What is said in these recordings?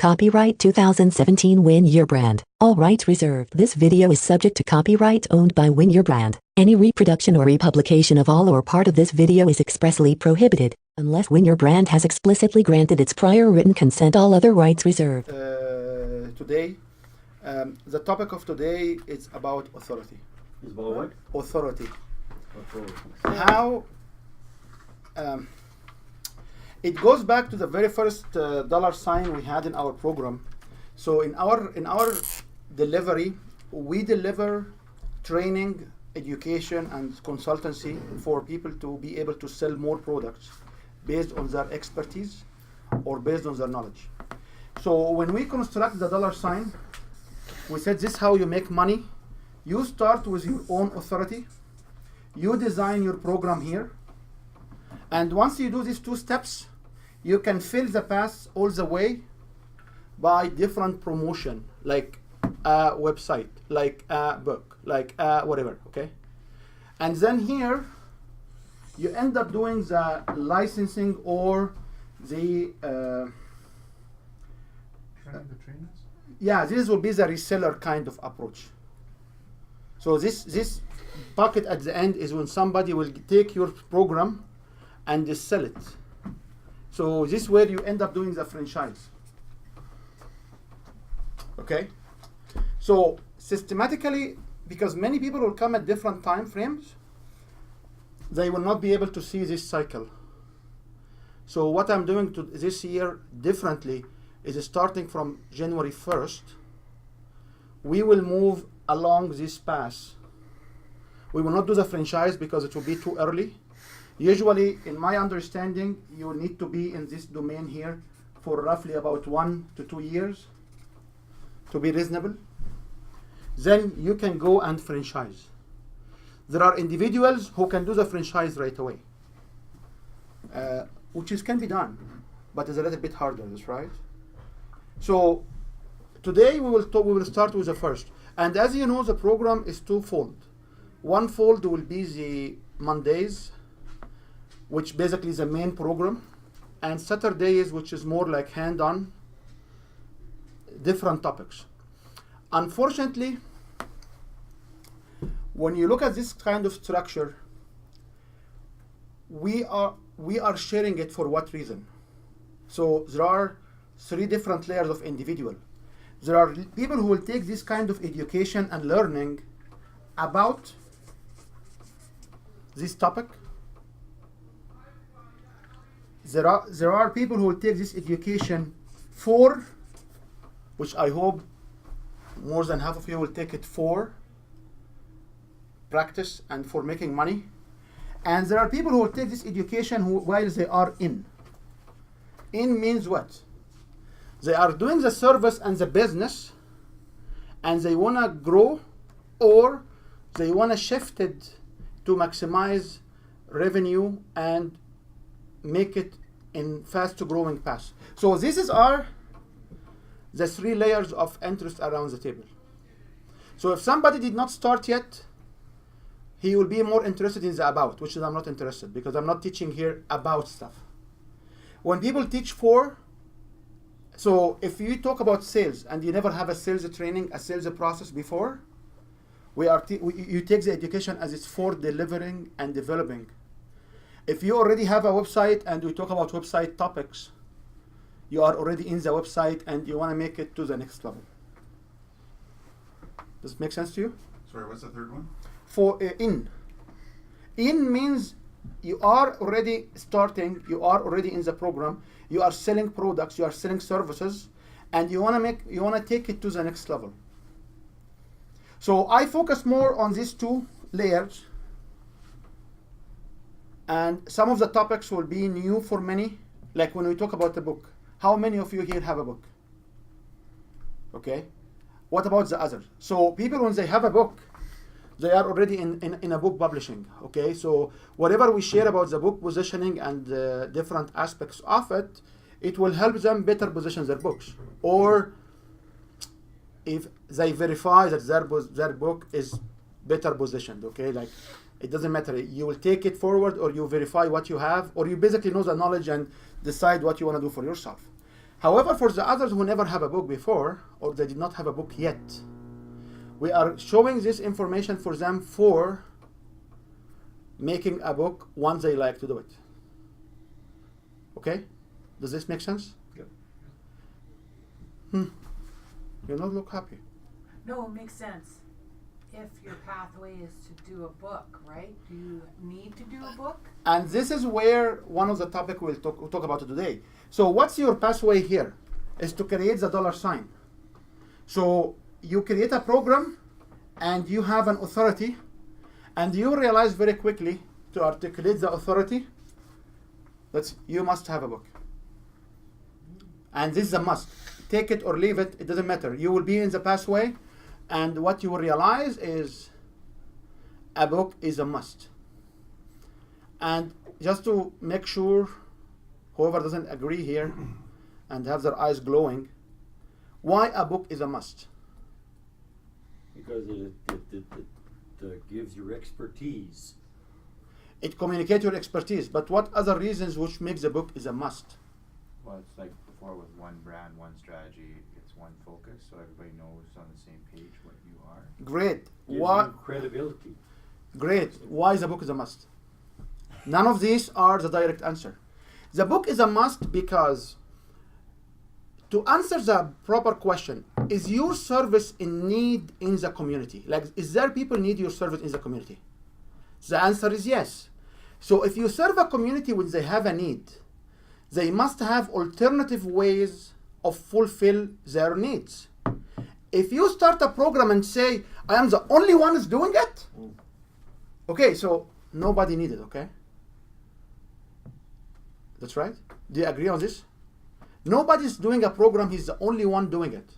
Copyright 2017 Win Your Brand. All rights reserved. This video is subject to copyright owned by Win Your Brand. Any reproduction or republication of all or part of this video is expressly prohibited, unless Win Your Brand has explicitly granted its prior written consent. All other rights reserved. Today, the topic of today is about authority. Is about what? Authority. Authority. How it goes back to the very first dollar sign we had in our program. So in our delivery, we deliver training, education, and consultancy for people to be able to sell more products based on their expertise or based on their knowledge. So when we construct the dollar sign, we said this is how you make money. You start with your own authority. You design your program here. And once you do these two steps, you can fill the path all the way by different promotion, like a website, like a book, like whatever, okay? And then here, you end up doing the licensing or the yeah, this will be the reseller kind of approach. So this bucket at the end is when somebody will take your program and just sell it. So this is where you end up doing the franchise. Okay? So systematically, because many people will come at different time frames, they will not be able to see this cycle. So what I'm doing this year differently is starting from January 1st, we will move along this path. We will not do the franchise because it will be too early. Usually, in my understanding, you need to be in this domain here for roughly about 1 to 2 years to be reasonable. Then you can go and franchise. There are individuals who can do the franchise right away, which can be done, but it's a little bit harder, that's right? So today we will start with the first. And as you know, the program is twofold. One fold will be the Mondays, which basically is the main program, and Saturdays, which is more like hand-on, different topics. Unfortunately, when you look at this kind of structure, we are sharing it for what reason? So there are 3 different layers of individual. There are people who will take this kind of education and learning about this topic. There are people who will take this education for, which I hope more than half of you will take it for practice and for making money. And there are people who will take this education while they are in. In means what? They are doing the service and the business, and they want to grow, or they want to shift it to maximize revenue and make it in fast growing path. So this is the 3 layers of interest around the table. So if somebody did not start yet, he will be more interested in the about, which is I'm not interested because I'm not teaching here about stuff. When people teach for, so if you talk about sales and you never have a sales training, a sales process before, you take the education as it's for delivering and developing. If you already have a website and we talk about website topics, you are already in the website and you want to make it to the next level. Does it make sense to you? Sorry, what's the third one? For in. In means you are already starting, you are already in the program, you are selling products, you are selling services, and you want to take it to the next level. So I focus more on these 2 layers, and some of the topics will be new for many, like when we talk about the book. How many of you here have a book? Okay. What about the others? So people, when they have a book, they are already in a book publishing, okay? So whatever we share about the book positioning and different aspects of it, it will help them better position their books. Or if they verify that their book is better positioned, okay? Like, it doesn't matter. You will take it forward, or you verify what you have, or you basically know the knowledge and decide what you want to do for yourself. However, for the others who never have a book before, or they did not have a book yet, we are showing this information for them for making a book once they like to do it. Okay? Does this make sense? Yep. You don't look happy. No, it makes sense. If your pathway is to do a book, right? Do you need to do a book? And this is where one of the topics we'll talk about today. So what's your pathway here? Is to create the dollar sign. So you create a program and you have an authority and you realize very quickly to articulate the authority that you must have a book. And this is a must. Take it or leave it, it doesn't matter. You will be in the pathway and what you will realize is a book is a must. And just to make sure whoever doesn't agree here and have their eyes glowing, why a book is a must? Because it gives your expertise. It communicates your expertise, but what other reasons which makes a book is a must? Well, it's like before with one brand, one strategy, it's one focus, so everybody knows on the same page what you are. Great. Gives Why? you credibility. Great. Why is a book is a must? None of these are the direct answer. The book is a must because to answer the proper question, is your service in need in the community? Like, is there people need your service in the community? The answer is yes. So if you serve a community when they have a need, they must have alternative ways of fulfill their needs. If you start a program and say, I am the only one who's doing it, okay, so nobody needs it, okay? That's right? Do you agree on this? Nobody's doing a program, he's the only one doing it.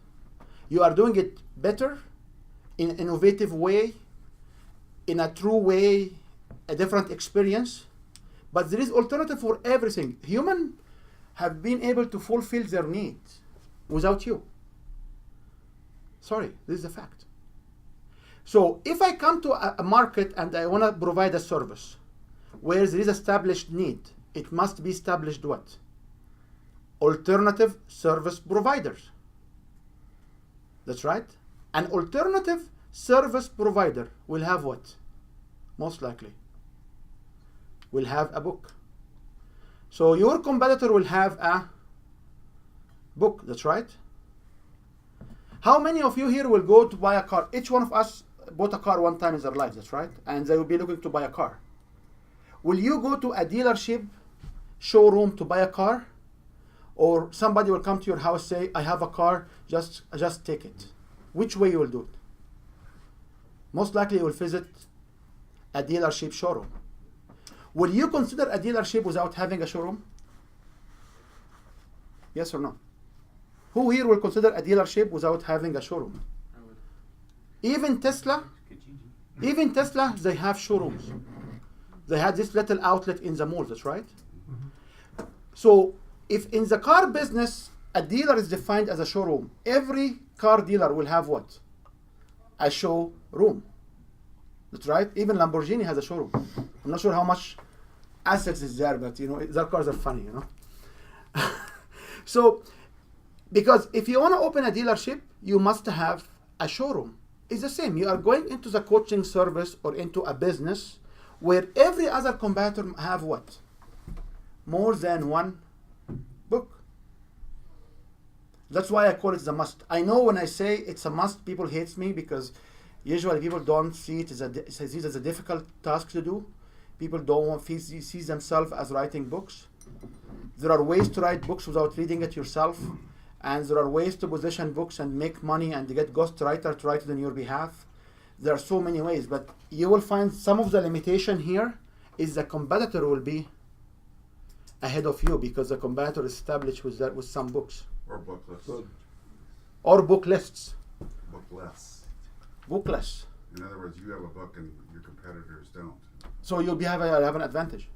You are doing it better, in an innovative way, in a true way, a different experience. But there is alternative for everything. Humans have been able to fulfill their needs without you. Sorry, this is a fact. So if I come to a market and I want to provide a service where there is established need, it must be established what? Alternative service providers. That's right. An alternative service provider will have what? Most likely will have a book. So your competitor will have a book. That's right. How many of you here will go to buy a car? Each one of us bought a car one time in their life. That's right. And they will be looking to buy a car. Will you go to a dealership showroom to buy a car? Or somebody will come to your house, say, I have a car, just take it. Which way you will do it? Most likely you will visit a dealership showroom. Will you consider a dealership without having a showroom? Yes or no? Who here will consider a dealership without having a showroom? Even Tesla, they have showrooms. They had this little outlet in the mall, that's right? So if in the car business, a dealer is defined as a showroom, every car dealer will have what? A showroom. That's right. Even Lamborghini has a showroom. I'm not sure how much assets is there, but you know, their cars are funny, you know. So, because if you want to open a dealership, you must have a showroom. It's the same. You are going into the coaching service or into a business where every other competitor have what? More than one book. That's why I call it the must. I know when I say it's a must, people hate me because usually people don't see it as a difficult task to do. People don't want to see themselves as writing books. There are ways to write books without reading it yourself, and there are ways to position books and make money and get ghostwriter to write it on your behalf. There are so many ways, but you will find some of the limitation here is the competitor will be ahead of you because the competitor is established with some books. Or book lists. Or book lists. Book lists. Book lists. In other words, you have a book and your competitors don't. So you'll have an advantage.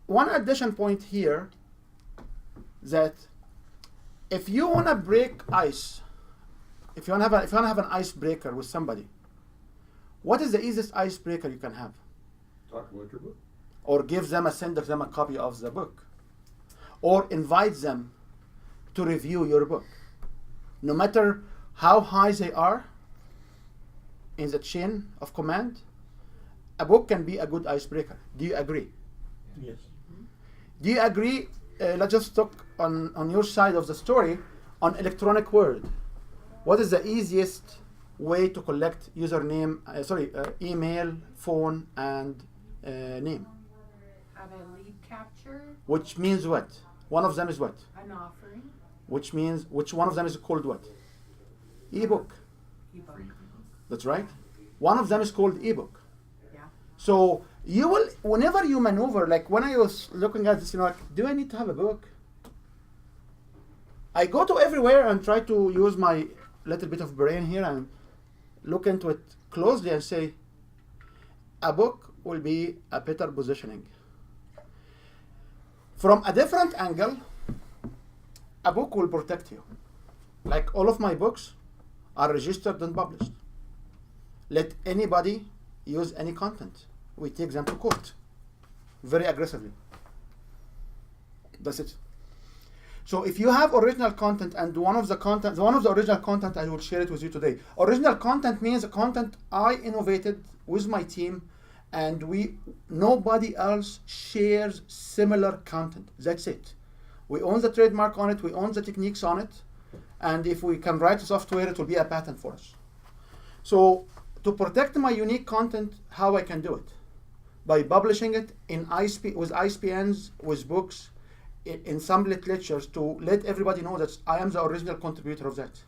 One addition point here that if you want to break ice, if you want to have an icebreaker with somebody, what is the easiest icebreaker you can have? Talk about your book. Or send them a copy of the book. or invite them to review your book. No matter how high they are in the chain of command, a book can be a good icebreaker. Do you agree? Yes. Do you agree? Let's just talk on your side of the story on electronic world. What is the easiest way to collect username, email, phone, and name? Have a lead capture, Which means what? One of them is what? an offering, Which means, which one of them is called what? Ebook. ebook. That's right. One of them is called ebook. Yeah. So you will, whenever you maneuver, like when I was looking at this, like, do I need to have a book? I go to everywhere and try to use my little bit of brain here and look into it closely and say, a book will be a better positioning. From a different angle, a book will protect you. Like all of my books are registered and published. Let anybody use any content. We take them to court very aggressively. That's it. So if you have original content, and one of the original content I will share it with you today. Original content means content I innovated with my team, and nobody else shares similar content. That's it. We own the trademark on it, we own the techniques on it, and if we can write software, it will be a patent for us. So to protect my unique content, how I can do it? By publishing it in with ISBNs, with books, in some literatures, to let everybody know that I am the original contributor of that.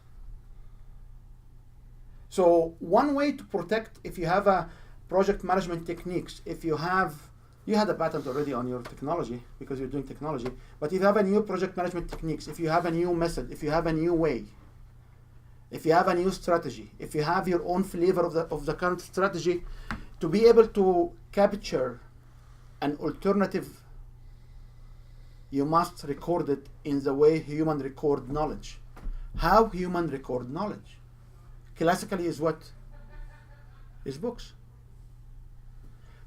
So one way to protect, if you have a project management techniques, if you had a patent already on your technology because you're doing technology, but if you have a new project management techniques, if you have a new method, if you have a new way, if you have a new strategy, if you have your own flavor of the current strategy, to be able to capture an alternative, you must record it in the way human record knowledge. How human record knowledge? Classically is what? Is books.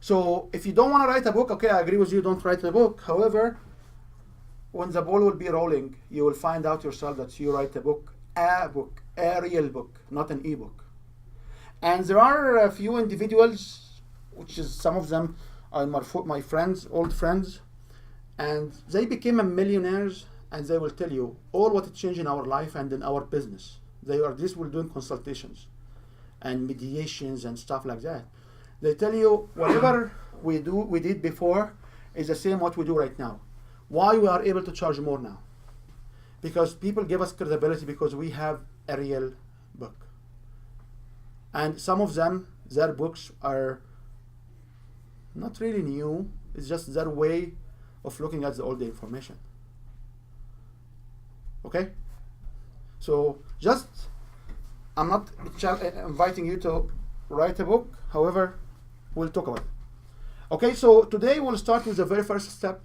So if you don't want to write a book, okay, I agree with you, don't write a book. However, when the ball will be rolling, you will find out yourself that you write a real book, not an ebook. And there are a few individuals, which is some of them are my friends, old friends, and they became millionaires, and they will tell you all what changed in our life and in our business. We're doing consultations and mediations and stuff like that. They tell you whatever we did before is the same what we do right now. Why we are able to charge more now? Because people give us credibility because we have a real book. And some of them, their books are not really new. It's just their way of looking at all the information. Okay? So I'm not inviting you to write a book. However, we'll talk about it. Okay, so today we'll start with the very first step,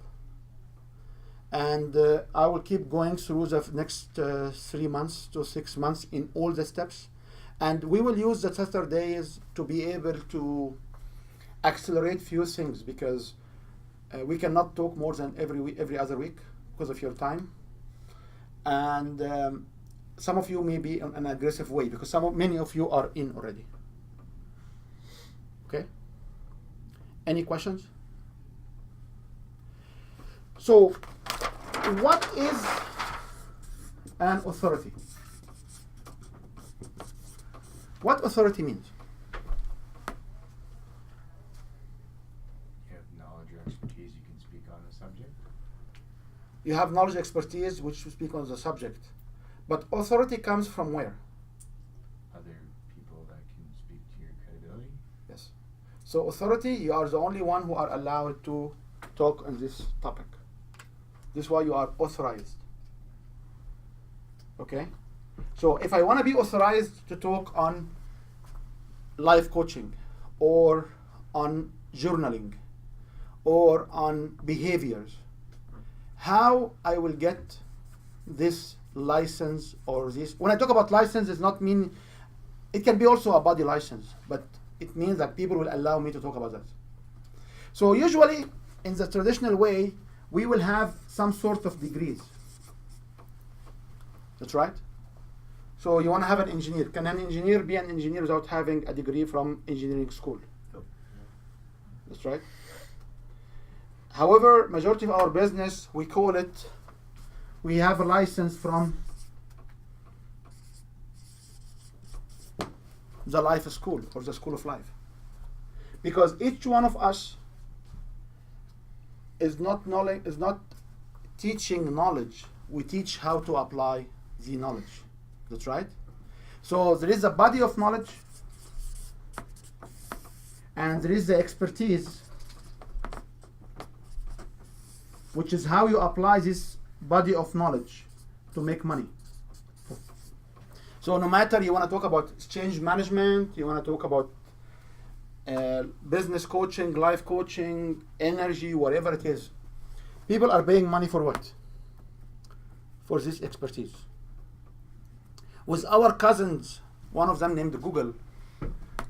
and I will keep going through the next 3 months to 6 months in all the steps, and we will use the Saturdays to be able to accelerate few things, because we cannot talk more than every other week because of your time, and some of you may be in an aggressive way because many of you are in already. Okay? Any questions? So, what is an authority? What authority means? You have knowledge or expertise, you can speak on the subject. You have knowledge, expertise, which you speak on the subject. But authority comes from where? Other people that can speak to your credibility. Yes. So authority, you are the only one who are allowed to talk on this topic. This is why you are authorized. Okay? So if I want to be authorized to talk on life coaching, or on journaling, or on behaviors, how I will get this license or this? When I talk about license, it's not mean, it can be also a body license, but it means that people will allow me to talk about that. So usually in the traditional way, we will have some sort of degrees. That's right. So you want to have an engineer. Can an engineer be an engineer without having a degree from engineering school? Nope. That's right. However, majority of our business, we call it, we have a license from the life school or the school of life. Because each one of us is not teaching knowledge. We teach how to apply the knowledge. That's right. So there is a body of knowledge and there is the expertise, which is how you apply this body of knowledge to make money. So no matter you want to talk about change management, you want to talk about business coaching, life coaching, energy, whatever it is, people are paying money for what? For this expertise. With our cousins, one of them named Google,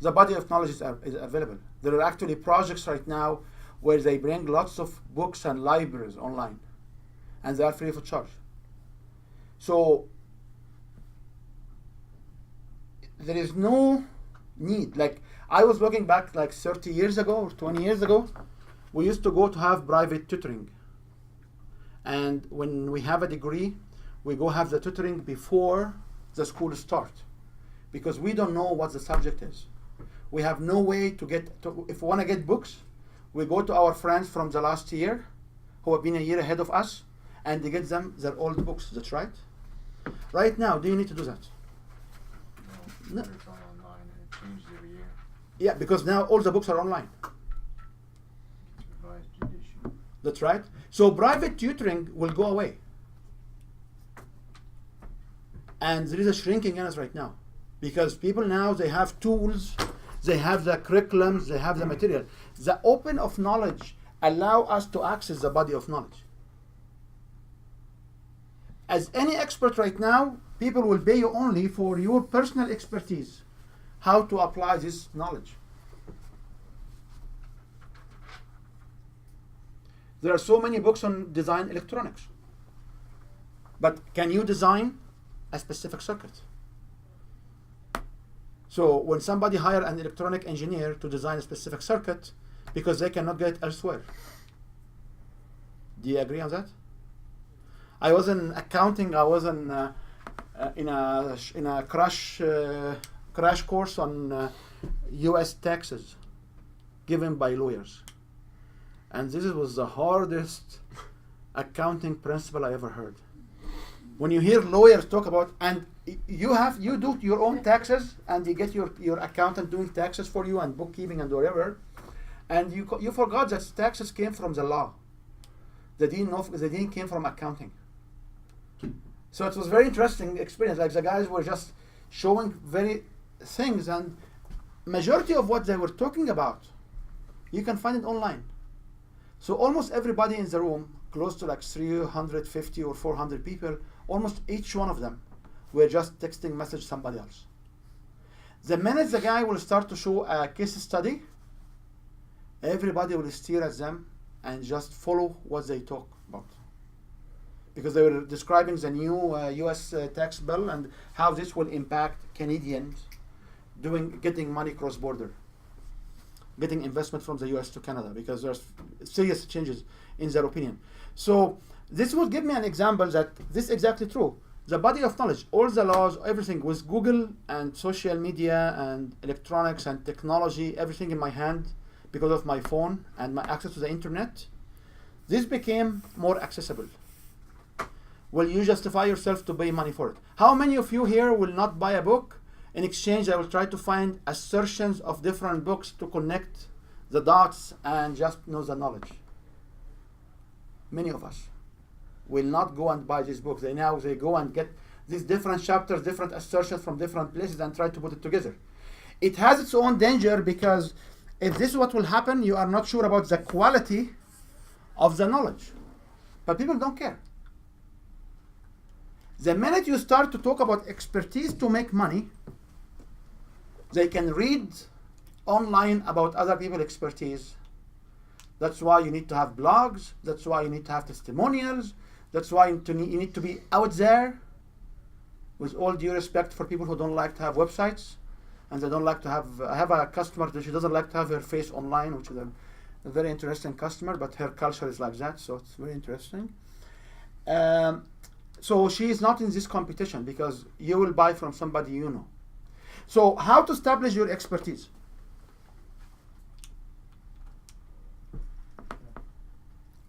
the body of knowledge is available. There are actually projects right now where they bring lots of books and libraries online, and they are free of charge. So there is no need. Like I was looking back like 30 years ago or 20 years ago, we used to go to have private tutoring. And when we have a degree, we go have the tutoring before the school starts, because we don't know what the subject is. We have no way to get to, if we want to get books, we go to our friends from the last year who have been a year ahead of us, and they get them their old books. That's right. Right now, do you need to do that? No, No. it's all online and it changes every year. Yeah, because now all the books are online. It's revised edition. That's right. So private tutoring will go away. And there is a shrinking in us right now, because people now, they have tools, they have the curriculums, they have the material. The open of knowledge allow us to access the body of knowledge. As any expert right now, people will pay you only for your personal expertise, how to apply this knowledge. There are so many books on design electronics. But can you design a specific circuit? So when somebody hire an electronic engineer to design a specific circuit because they cannot get it elsewhere, do you agree on that? I was in accounting. I was in a crash course on U.S. taxes given by lawyers, and this was the hardest accounting principle I ever heard. When you hear lawyers talk about, and you do your own taxes, and you get your accountant doing taxes for you and bookkeeping and whatever, and you forgot that taxes came from the law. They didn't know they didn't came from accounting. So it was very interesting experience. Like the guys were just showing very things, and majority of what they were talking about, you can find it online. So almost everybody in the room, close to like 350 or 400 people, almost each one of them were just texting message somebody else. The minute the guy will start to show a case study, everybody will stare at them and just follow what they talk about. Because they were describing the new US tax bill and how this will impact Canadians getting money cross-border, getting investment from the US to Canada, because there's serious changes in their opinion. So this would give me an example that this is exactly true. The body of knowledge, all the laws, everything with Google and social media and electronics and technology, everything in my hand because of my phone and my access to the internet, this became more accessible. Will you justify yourself to pay money for it? How many of you here will not buy a book? In exchange, I will try to find assertions of different books to connect the dots and just know the knowledge. Many of us will not go and buy these books. They go and get these different chapters, different assertions from different places and try to put it together. It has its own danger, because if this is what will happen, you are not sure about the quality of the knowledge. But people don't care. The minute you start to talk about expertise to make money, they can read online about other people's expertise, That's why you need to have blogs. That's why you need to have testimonials. That's why you need to be out there. With all due respect for people who don't like to have websites, and they don't like to have. I have a customer that she doesn't like to have her face online, which is a very interesting customer, but her culture is like that, so it's very interesting. So she is not in this competition because you will buy from somebody you know. So how to establish your expertise?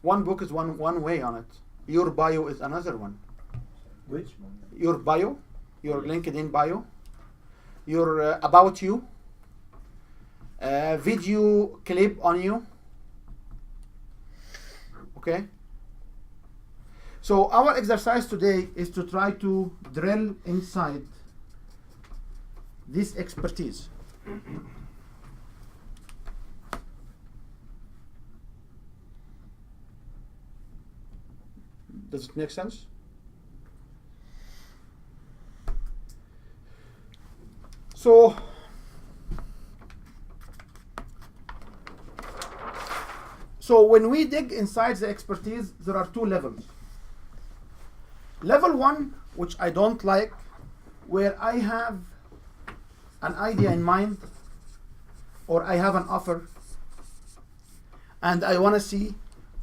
One book is one way on it. Your bio is another one. Which? Your bio, your LinkedIn bio, your about you, video clip on you. Okay? So our exercise today is to try to drill inside this expertise. Does it make sense? So when we dig inside the expertise, there are two levels. Level one, which I don't like, where I have an idea in mind or I have an offer and I want to see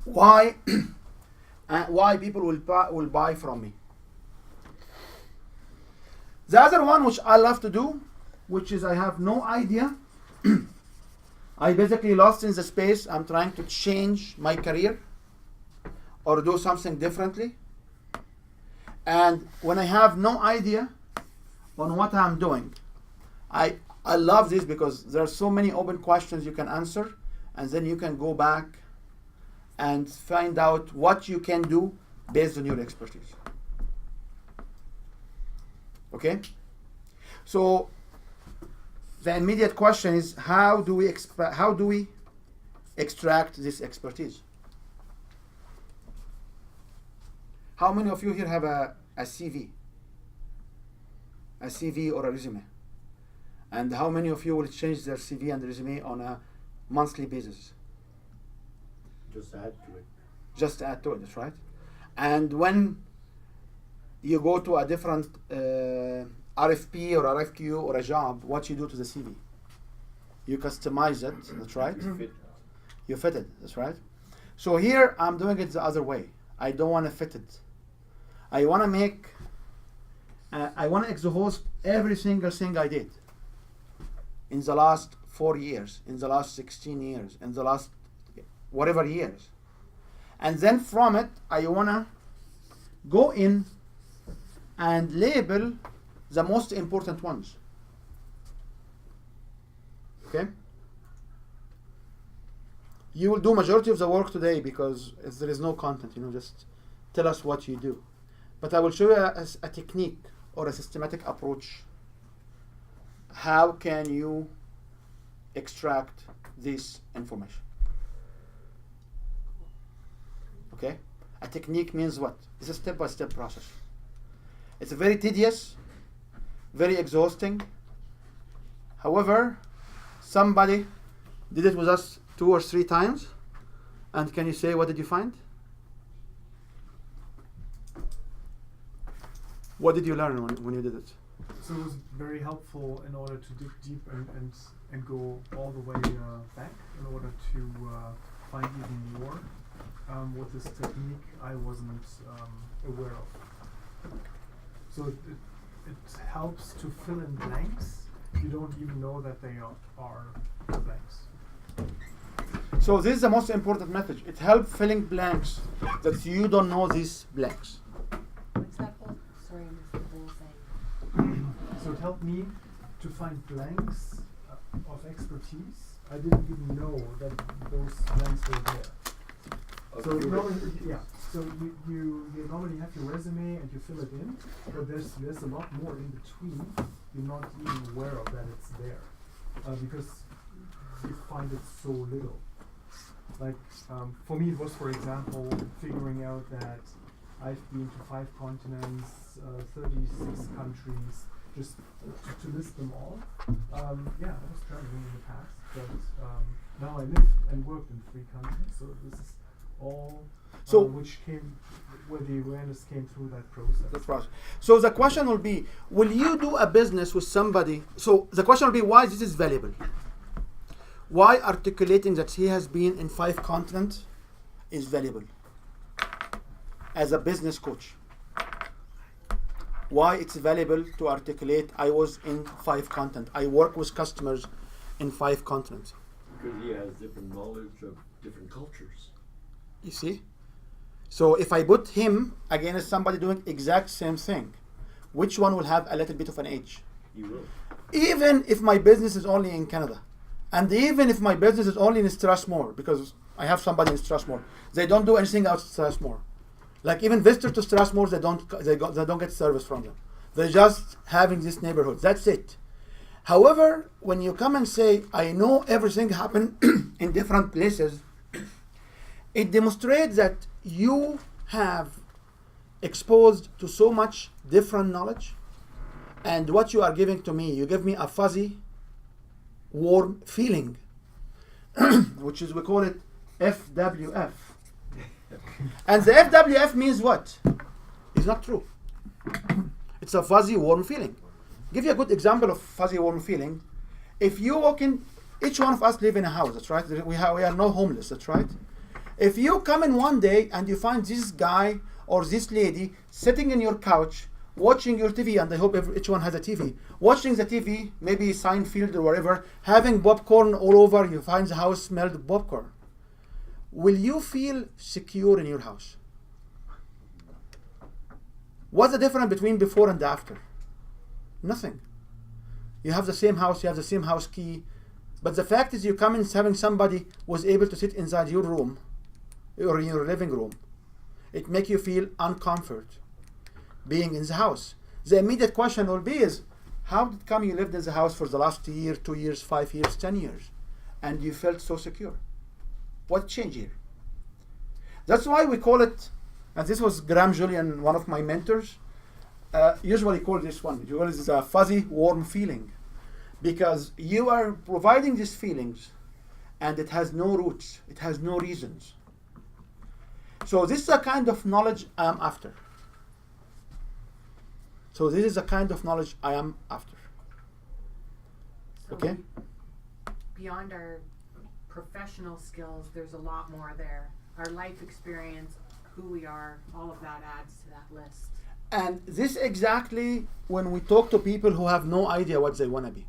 why why people will buy from me. The other one, which I love to do, which is I have no idea. I basically lost in the space. I'm trying to change my career or do something differently. And when I have no idea on what I'm doing, I love this because there are so many open questions you can answer, and then you can go back and find out what you can do based on your expertise. Okay? So the immediate question is, how do we extract this expertise? How many of you here have a CV? A CV or a resume? And how many of you will change their CV and resume on a monthly basis? Just add to it. Just add to it, that's right. And when you go to a different RFP or RFQ or a job, what you do to the CV? You customize it, that's right. You fit it, that's right. So here I'm doing it the other way. I don't want to fit it. I want to make, I want to exhaust every single thing I did in the last 4 years, in the last 16 years, in the last whatever years. And then from it, I want to go in and label the most important ones. Okay? You will do majority of the work today because there is no content, just tell us what you do. But I will show you a technique or a systematic approach. How can you extract this information? Okay? A technique means what? It's a step-by-step process. It's very tedious, very exhausting. However, somebody did it with us 2 or 3 times. And can you say, what did you find? What did you learn when you did it? So it was very helpful in order to dig deep and go all the way back in order to find even more with this technique I wasn't aware of. So it helps to fill in blanks. You don't even know that they are blanks. So this is the most important message. It helps filling blanks that you don't know these blanks. What's that whole? Sorry, I missed the whole thing. So it helped me to find blanks of expertise. I didn't even know that those blanks were there. So normally, so you normally have your resume and you fill it in, but there's a lot more in between. You're not even aware of that it's there because you find it so little. Like for me, it was, for example, figuring out that I've been to 5 continents, 36 countries, just to list them all. I was traveling in the past, but now I live and work in 3 countries, so this is all So- where the awareness came through that process. That's right. So the question will be, will you do a business with somebody? So the question will be, why this is valuable? Why articulating that he has been in 5 continents is valuable as a business coach? Why it's valuable to articulate I was in 5 continents. I work with customers in 5 continents. Because he has different knowledge of different cultures. You see? So if I put him against somebody doing exact same thing, which one will have a little bit of an edge? He will. Even if my business is only in Canada, and even if my business is only in Strathmore, because I have somebody in Strathmore, they don't do anything outside Strathmore. Like even visitors to Strathmore, they don't get service from them. They're just having this neighborhood. That's it. However, when you come and say, I know everything happened in different places, it demonstrates that you have exposed to so much different knowledge, and what you are giving to me, you give me a fuzzy, warm feeling, which is, we call it FWF. And the FWF means what? It's not true. It's a fuzzy, warm feeling. Give you a good example of fuzzy, warm feeling. If you walk in, each one of us live in a house, that's right? We are no homeless, that's right? If you come in one day and you find this guy or this lady sitting in your couch, watching your TV, and I hope each one has a TV, watching the TV, maybe Seinfeld or whatever, having popcorn all over, you find the house smelled popcorn. Will you feel secure in your house? What's the difference between before and after? Nothing. You have the same house, you have the same house key, but the fact is you come in having somebody was able to sit inside your room or in your living room. It makes you feel uncomfort being in the house. The immediate question will be is, how did come you lived in the house for the last year, 2 years, 5 years, 10 years, and you felt so secure? What changed here? That's why we call it, and this was Graham Julian, one of my mentors, usually call this one, usually it's a fuzzy, warm feeling, because you are providing these feelings and it has no roots, it has no reasons. So this is a kind of knowledge I am after. So this is the kind of knowledge I am after. So Okay? beyond our professional skills, there's a lot more there. Our life experience, who we are, all of that adds to that list. And this exactly when we talk to people who have no idea what they want to be.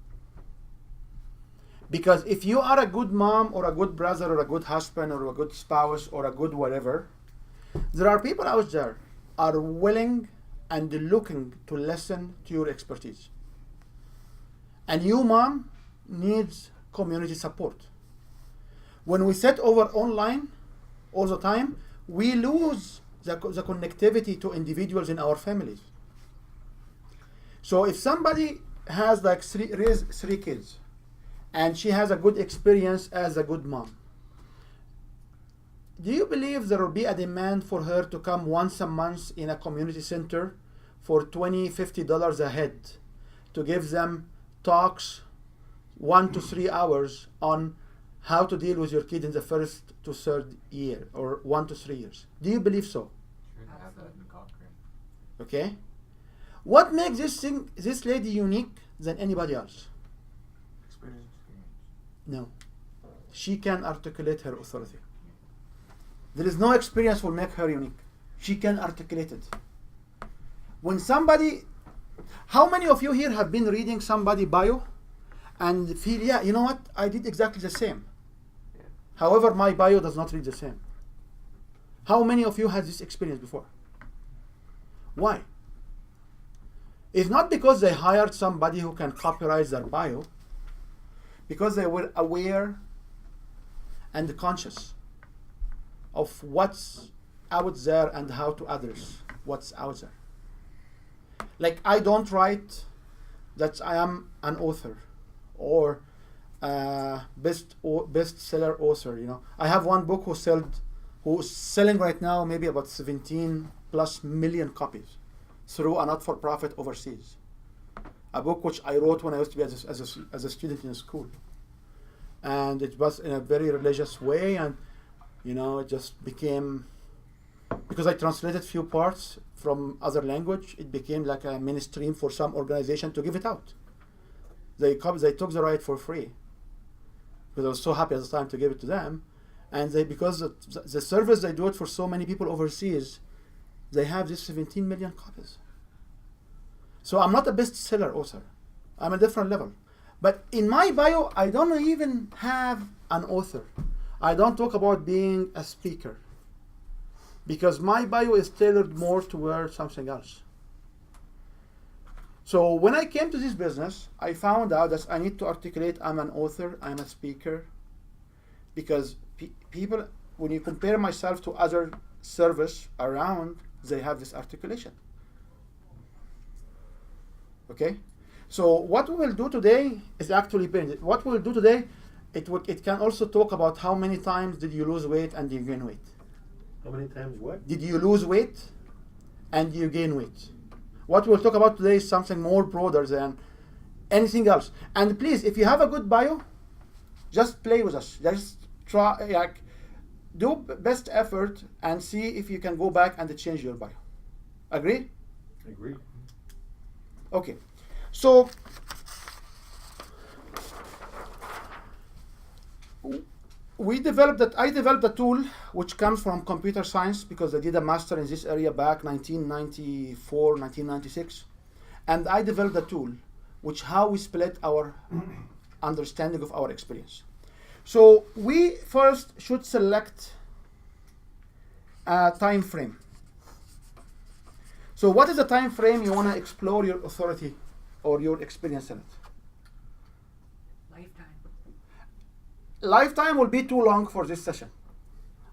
Because if you are a good mom or a good brother or a good husband or a good spouse or a good whatever, there are people out there are willing and looking to listen to your expertise. And you, mom, needs community support. When we sit over online all the time, we lose the connectivity to individuals in our families. So if somebody has like raised 3 kids and she has a good experience as a good mom, do you believe there will be a demand for her to come once a month in a community center for $20, $50 a head to give them talks 1 to 3 hours on how to deal with your kid in the 1st to 3rd year or 1 to 3 years? Do you believe so? Sure, they have that in Cochrane. Okay. What makes this lady unique than anybody else? Experience. No. She can articulate her authority. There is no experience will make her unique. She can articulate it. When somebody, how many of you here have been reading somebody bio and feel, yeah, you know what, I did exactly the same. However, my bio does not read the same. How many of you had this experience before? Why? It's not because they hired somebody who can copyright their bio, because they were aware and conscious of what's out there and how to address what's out there. Like, I don't write that I am an author or bestseller author. You know, I have one book who's selling right now maybe about 17+ million copies through a not-for-profit overseas. A book which I wrote when I used to be as a student in school. and it was in a very religious way, and it just became, because I translated few parts from other language, it became like a mainstream for some organization to give it out. They took the right for free, because I was so happy at the time to give it to them, and because the service they do it for so many people overseas, they have this 17 million copies. So I'm not a bestseller author. I'm a different level. But in my bio, I don't even have an author. I don't talk about being a speaker, because my bio is tailored more toward something else. So when I came to this business, I found out that I need to articulate I'm an author, I'm a speaker, because people, when you compare myself to other service around, they have this articulation. Okay? So what we will do today is actually, what we'll do today, it can also talk about how many times did you lose weight and you gain weight. How many times what? Did you lose weight and you gain weight? What we'll talk about today is something more broader than anything else. And please, if you have a good bio, just play with us. Just try, do best effort and see if you can go back and change your bio. Agree? Agree. Okay. So I developed a tool which comes from computer science, because I did a master in this area back 1994, 1996. And I developed a tool how we split our understanding of our experience. So we first should select a time frame. So what is the time frame you want to explore your authority or your experience in it? Lifetime will be too long for this session.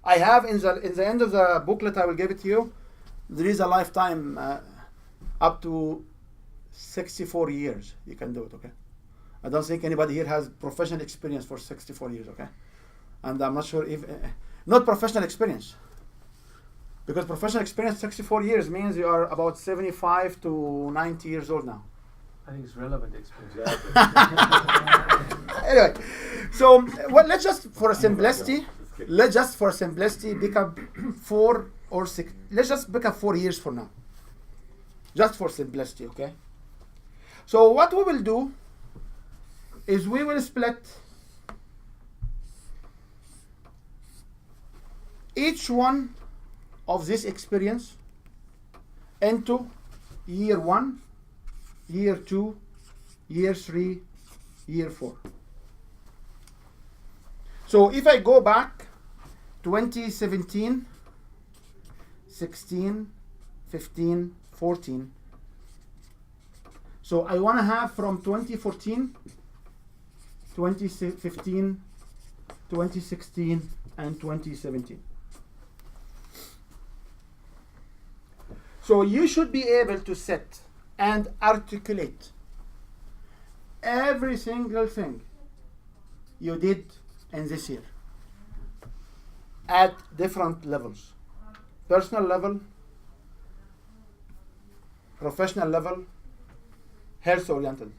I have in the end of the booklet I will give it to you, there is a lifetime up to 64 years you can do it, okay? I don't think anybody here has professional experience for 64 years, okay? And I'm not sure if, not professional experience, because professional experience 64 years means you are about 75 to 90 years old now. I think it's relevant experience. Anyway, so let's just for simplicity pick up 4 or 6. Let's just pick up 4 years for now, just for simplicity, okay? So what we will do is we will split each one of this experience into year 1, year 2, year 3, year 4. So if I go back 2017, 16, 15, 14. So I want to have from 2014, 2015, 2016, and 2017. So you should be able to set and articulate every single thing you did in this year at different levels: personal level, professional level, health oriented.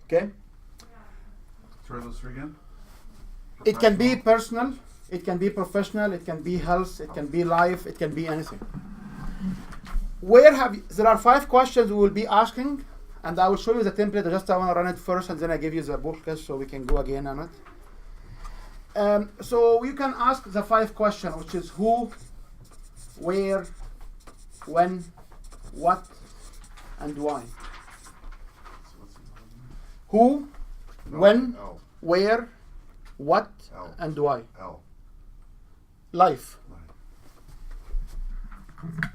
Okay? Try those three again. It can be personal, it can be professional, it can be health, it can be life, it can be anything. There are 5 questions we will be asking, and I will show you the template. I want to run it first, and then I give you the booklet so we can go again on it. So you can ask the 5 questions, which is who, where, when, what, and why. Who, No, when, L. where, what, L. and why. L. Life.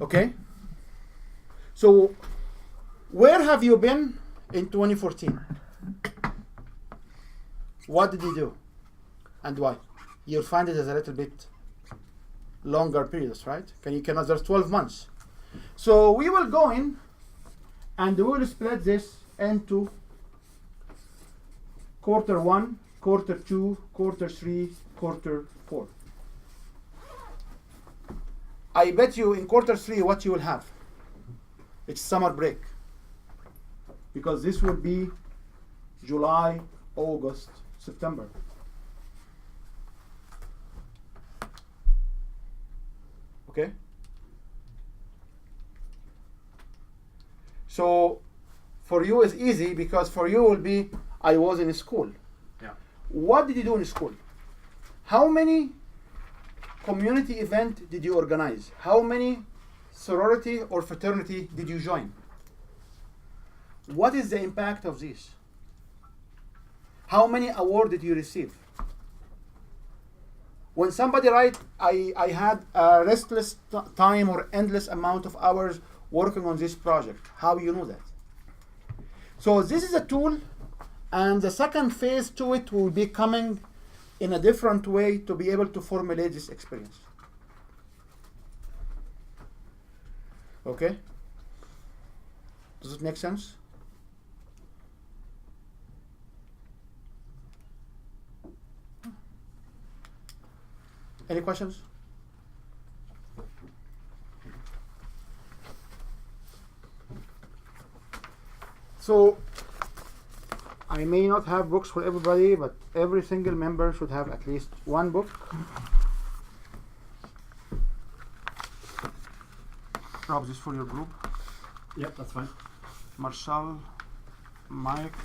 Okay? So, where have you been in 2014? What did you do? And why? You'll find it as a little bit longer periods, right? There's 12 months. So we will go in and we will split this into quarter 1, quarter 2, quarter 3, quarter 4. I bet you in quarter 3 what you will have. It's summer break. Because this will be July, August, September. Okay? So for you is easy because for you will be I was in school. Yeah. What did you do in school? How many community event did you organize? How many sorority or fraternity did you join? What is the impact of this? How many awards did you receive? When somebody write, I had a restless time or endless amount of hours working on this project, how you know that? So this is a tool, and the second phase to it will be coming in a different way to be able to formulate this experience. Okay? Does it make sense? Any questions? So, I may not have books for everybody, but every single member should have at least one book. Rob, this is for your group. Yep, that's fine. Marshall, Mike,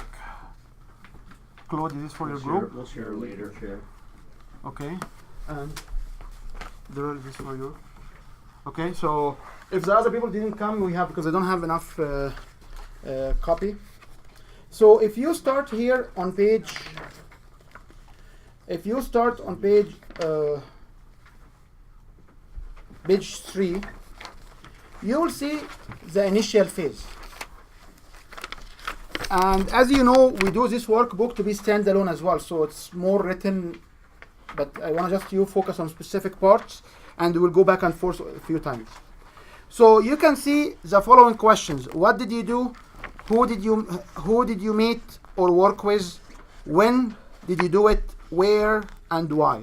Claude, this is for your group. We'll share later. Share. Okay, and Daryl, this is for you. Okay, so if the other people didn't come, we have, because I don't have enough copy. So if you start here on page, page 3, you will see the initial phase. And as you know, we do this workbook to be standalone as well, so it's more written, but I want to just you focus on specific parts, and we'll go back and forth a few times. So you can see the following questions. What did you do? Who did you meet or work with? When did you do it? Where and why?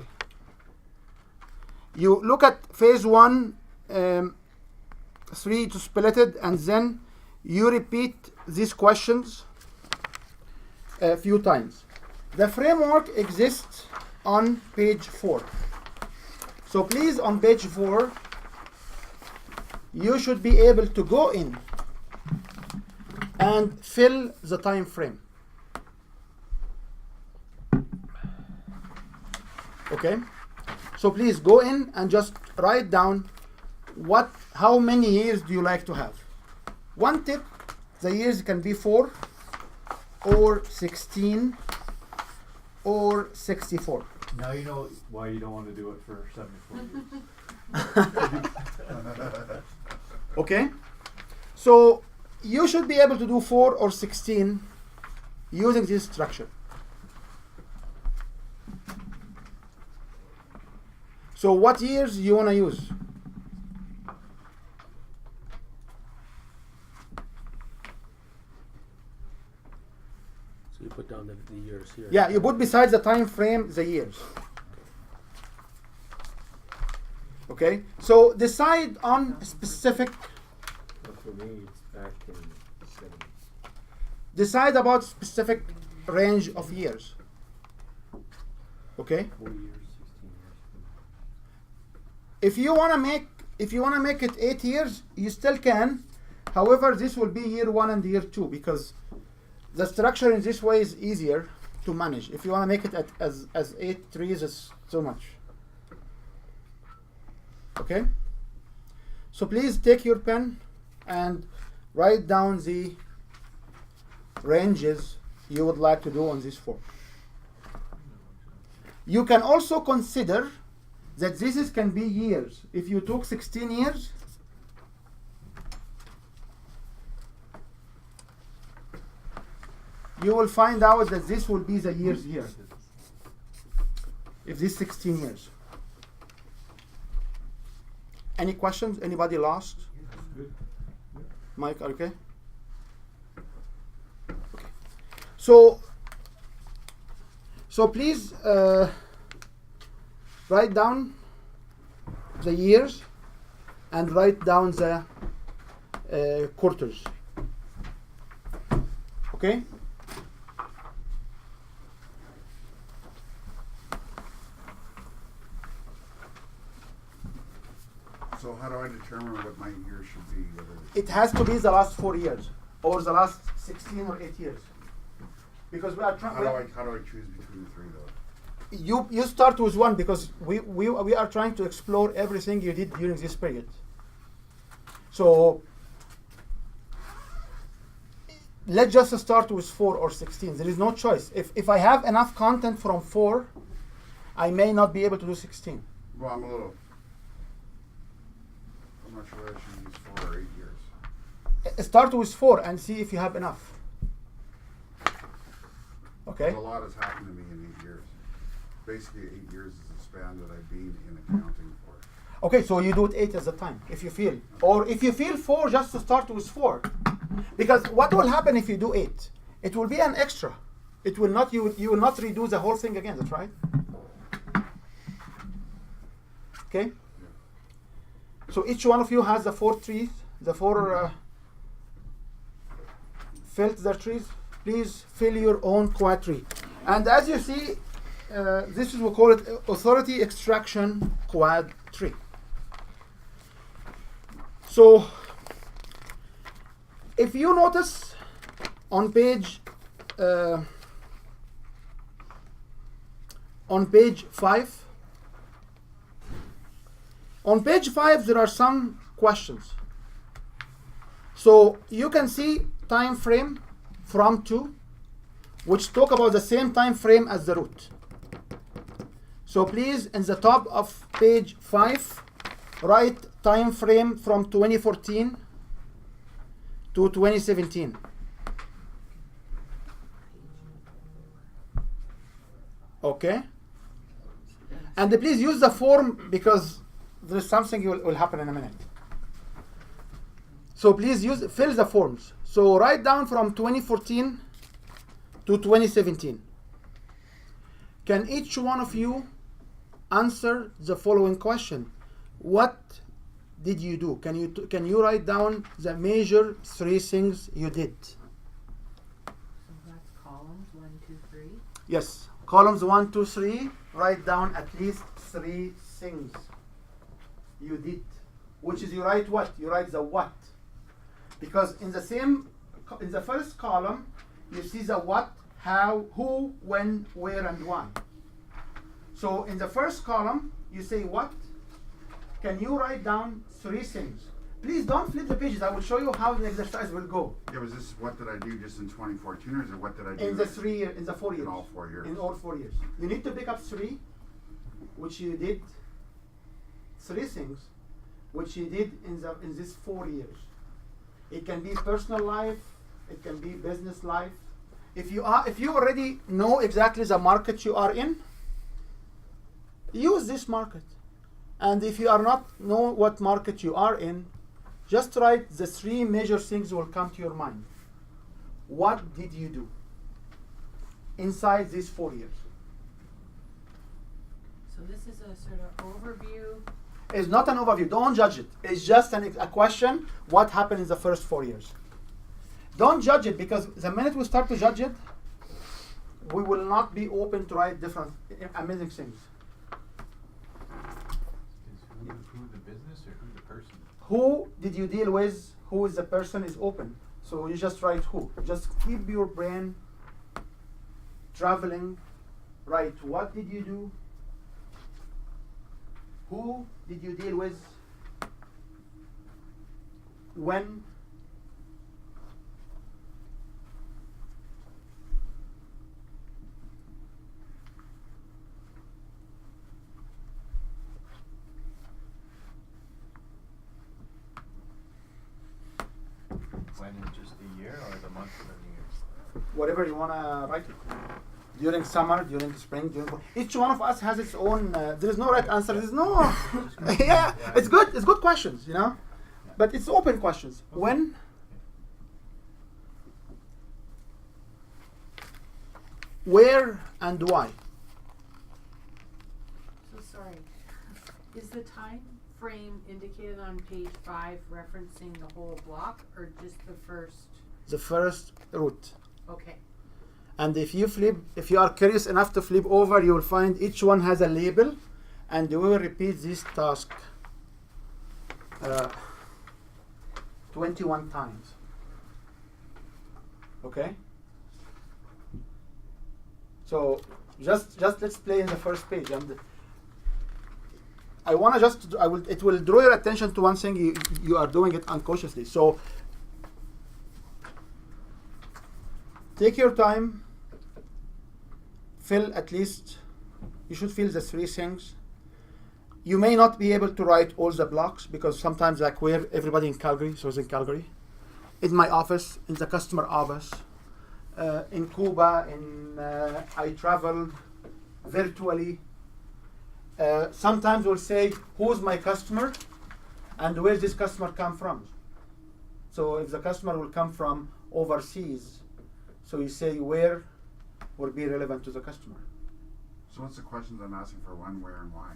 You look at phase 1, 3 to split it, and then you repeat these questions a few times. The framework exists on page 4. So please, on page 4, you should be able to go in and fill the time frame. Okay? So please go in and just write down how many years do you like to have. One tip, the years can be 4 or 16 or 64. Now you know why you don't want to do it for 74 years. Okay? So you should be able to do 4 or 16 using this structure. So what years you want to use? So you put down the years here. Yeah, you put besides the time frame the years. Okay? So decide on specific. For me, it's back in the 70s. Decide about specific range of years. Okay? 4 years, 16 years. If you wanna make it 8 years, you still can. However, this will be year 1 and year 2 because the structure in this way is easier to manage. If you wanna make it as 8 trees, it's too much. Okay? So please take your pen and write down the ranges you would like to do on this form. You can also consider that this can be years. If you took 16 years, you will find out that this will be the years here. If this 16 years. Any questions? Anybody lost? Mike, okay? Okay. So please write down the years and write down the quarters. Okay? So how do I determine what my year should be? Whether It has to be the last 4 years, or the last 16 or 8 years. Because we are trying. how do I choose between the three though? You start with one because we are trying to explore everything you did during this period. So let's just start with 4 or 16. There is no choice. If I have enough content from 4, I may not be able to do 16. Well, I'm not sure I should use 4 or 8 years. Start with 4 and see if you have enough. Okay? A lot has happened to me in 8 years. Basically, 8 years is the span that I've been in accounting for. Okay, so you do it 8 at a time, if you feel. Or if you feel 4, just to start with 4. Because what will happen if you do 8? It will be an extra. It will not, you will not redo the whole thing again, that's right? Okay? So each one of you has the 4 trees, the 4 felt their trees. Please fill your own quad tree. And as you see, this is, we call it authority extraction quad tree. So if you notice on page 5, on page 5 there are some questions. So you can see time frame from to, which talk about the same time frame as the root. So please, in the top of page 5, write time frame from 2014 to 2017. Okay? And please use the form because there is something will happen in a minute. So please fill the forms. So write down from 2014 to 2017. Can each one of you answer the following question? What did you do? Can you write down the major 3 things you did? So that's columns 1, 2, 3. Yes, columns 1, 2, 3. Write down at least 3 things you did. Which is you write what? You write the what. Because in the first column, you see the what, how, who, when, where, and why. So in the first column, you say what. Can you write down 3 things? Please don't flip the pages. I will show you how the exercise will go. Yeah, was this what did I do just in 2014, or is it what did I do In the 4 years. in all 4 years? In all 4 years. You need to pick up 3, which you did. 3 things, which you did in this 4 years. It can be personal life. It can be business life. If you already know exactly the market you are in, use this market. And if you are not know what market you are in, just write the 3 major things will come to your mind. What did you do inside these 4 years? So this is a sort of overview. It's not an overview. Don't judge it. It's just a question. What happened in the first 4 years? Don't judge it, because the minute we start to judge it, we will not be open to write different amazing things. Is who the business or who the person? Who did you deal with? Who is the person is open. So you just write who. Just keep your brain traveling. Write what did you do? Who did you deal with? When? When is just the year or the month of the year? Whatever you want to write it. During summer, during spring, each one of us has its own. There is no right answer. There is no. Yeah, it's good. It's good questions, you know, but it's open questions. When? Where and why? So sorry. Is the time frame indicated on page 5 referencing the whole block or just the first? The first route. Okay. And if you are curious enough to flip over, you will find each one has a label, and we will repeat this task 21 times. Okay? So just let's play in the first page. And I want to it will draw your attention to one thing. You are doing it unconsciously. So take your time. Fill at least, you should fill the 3 things. You may not be able to write all the blocks because sometimes like where everybody in Calgary, so it's in Calgary, in my office, in the customer office, in Cuba, I traveled virtually. Sometimes we'll say, who's my customer and where this customer come from? So if the customer will come from overseas, so you say where will be relevant to the customer. So what's the questions I'm asking for? When, where, and why?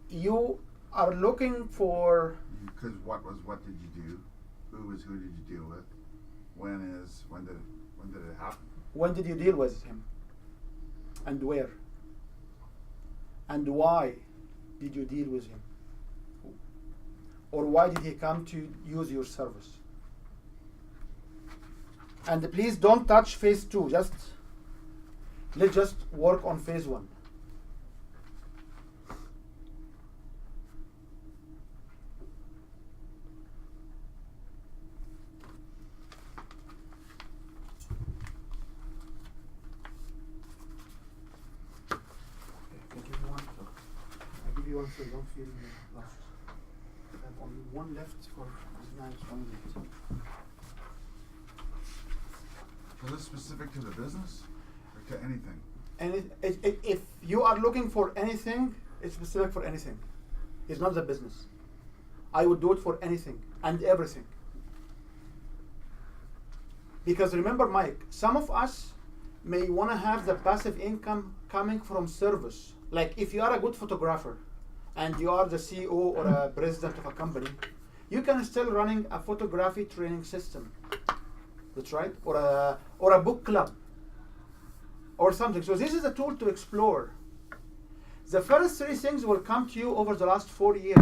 You are looking for... Because what did you do? Who did you deal with? When did it happen? When did you deal with him? And where? And why did you deal with him? Or why did he come to use your service? And please don't touch phase 2. Let's just work on phase 1. I give you one so you don't feel lost. I have only one left for tonight's one left. Is this specific to the business or to anything? And if you are looking for anything, it's specific for anything. It's not the business. I would do it for anything and everything. Because remember, Mike, some of us may want to have the passive income coming from service. Like if you are a good photographer and you are the CEO or a president of a company, you can still running a photography training system. That's right, or a book club or something. So this is a tool to explore. The first 3 things will come to you over the last 4 years.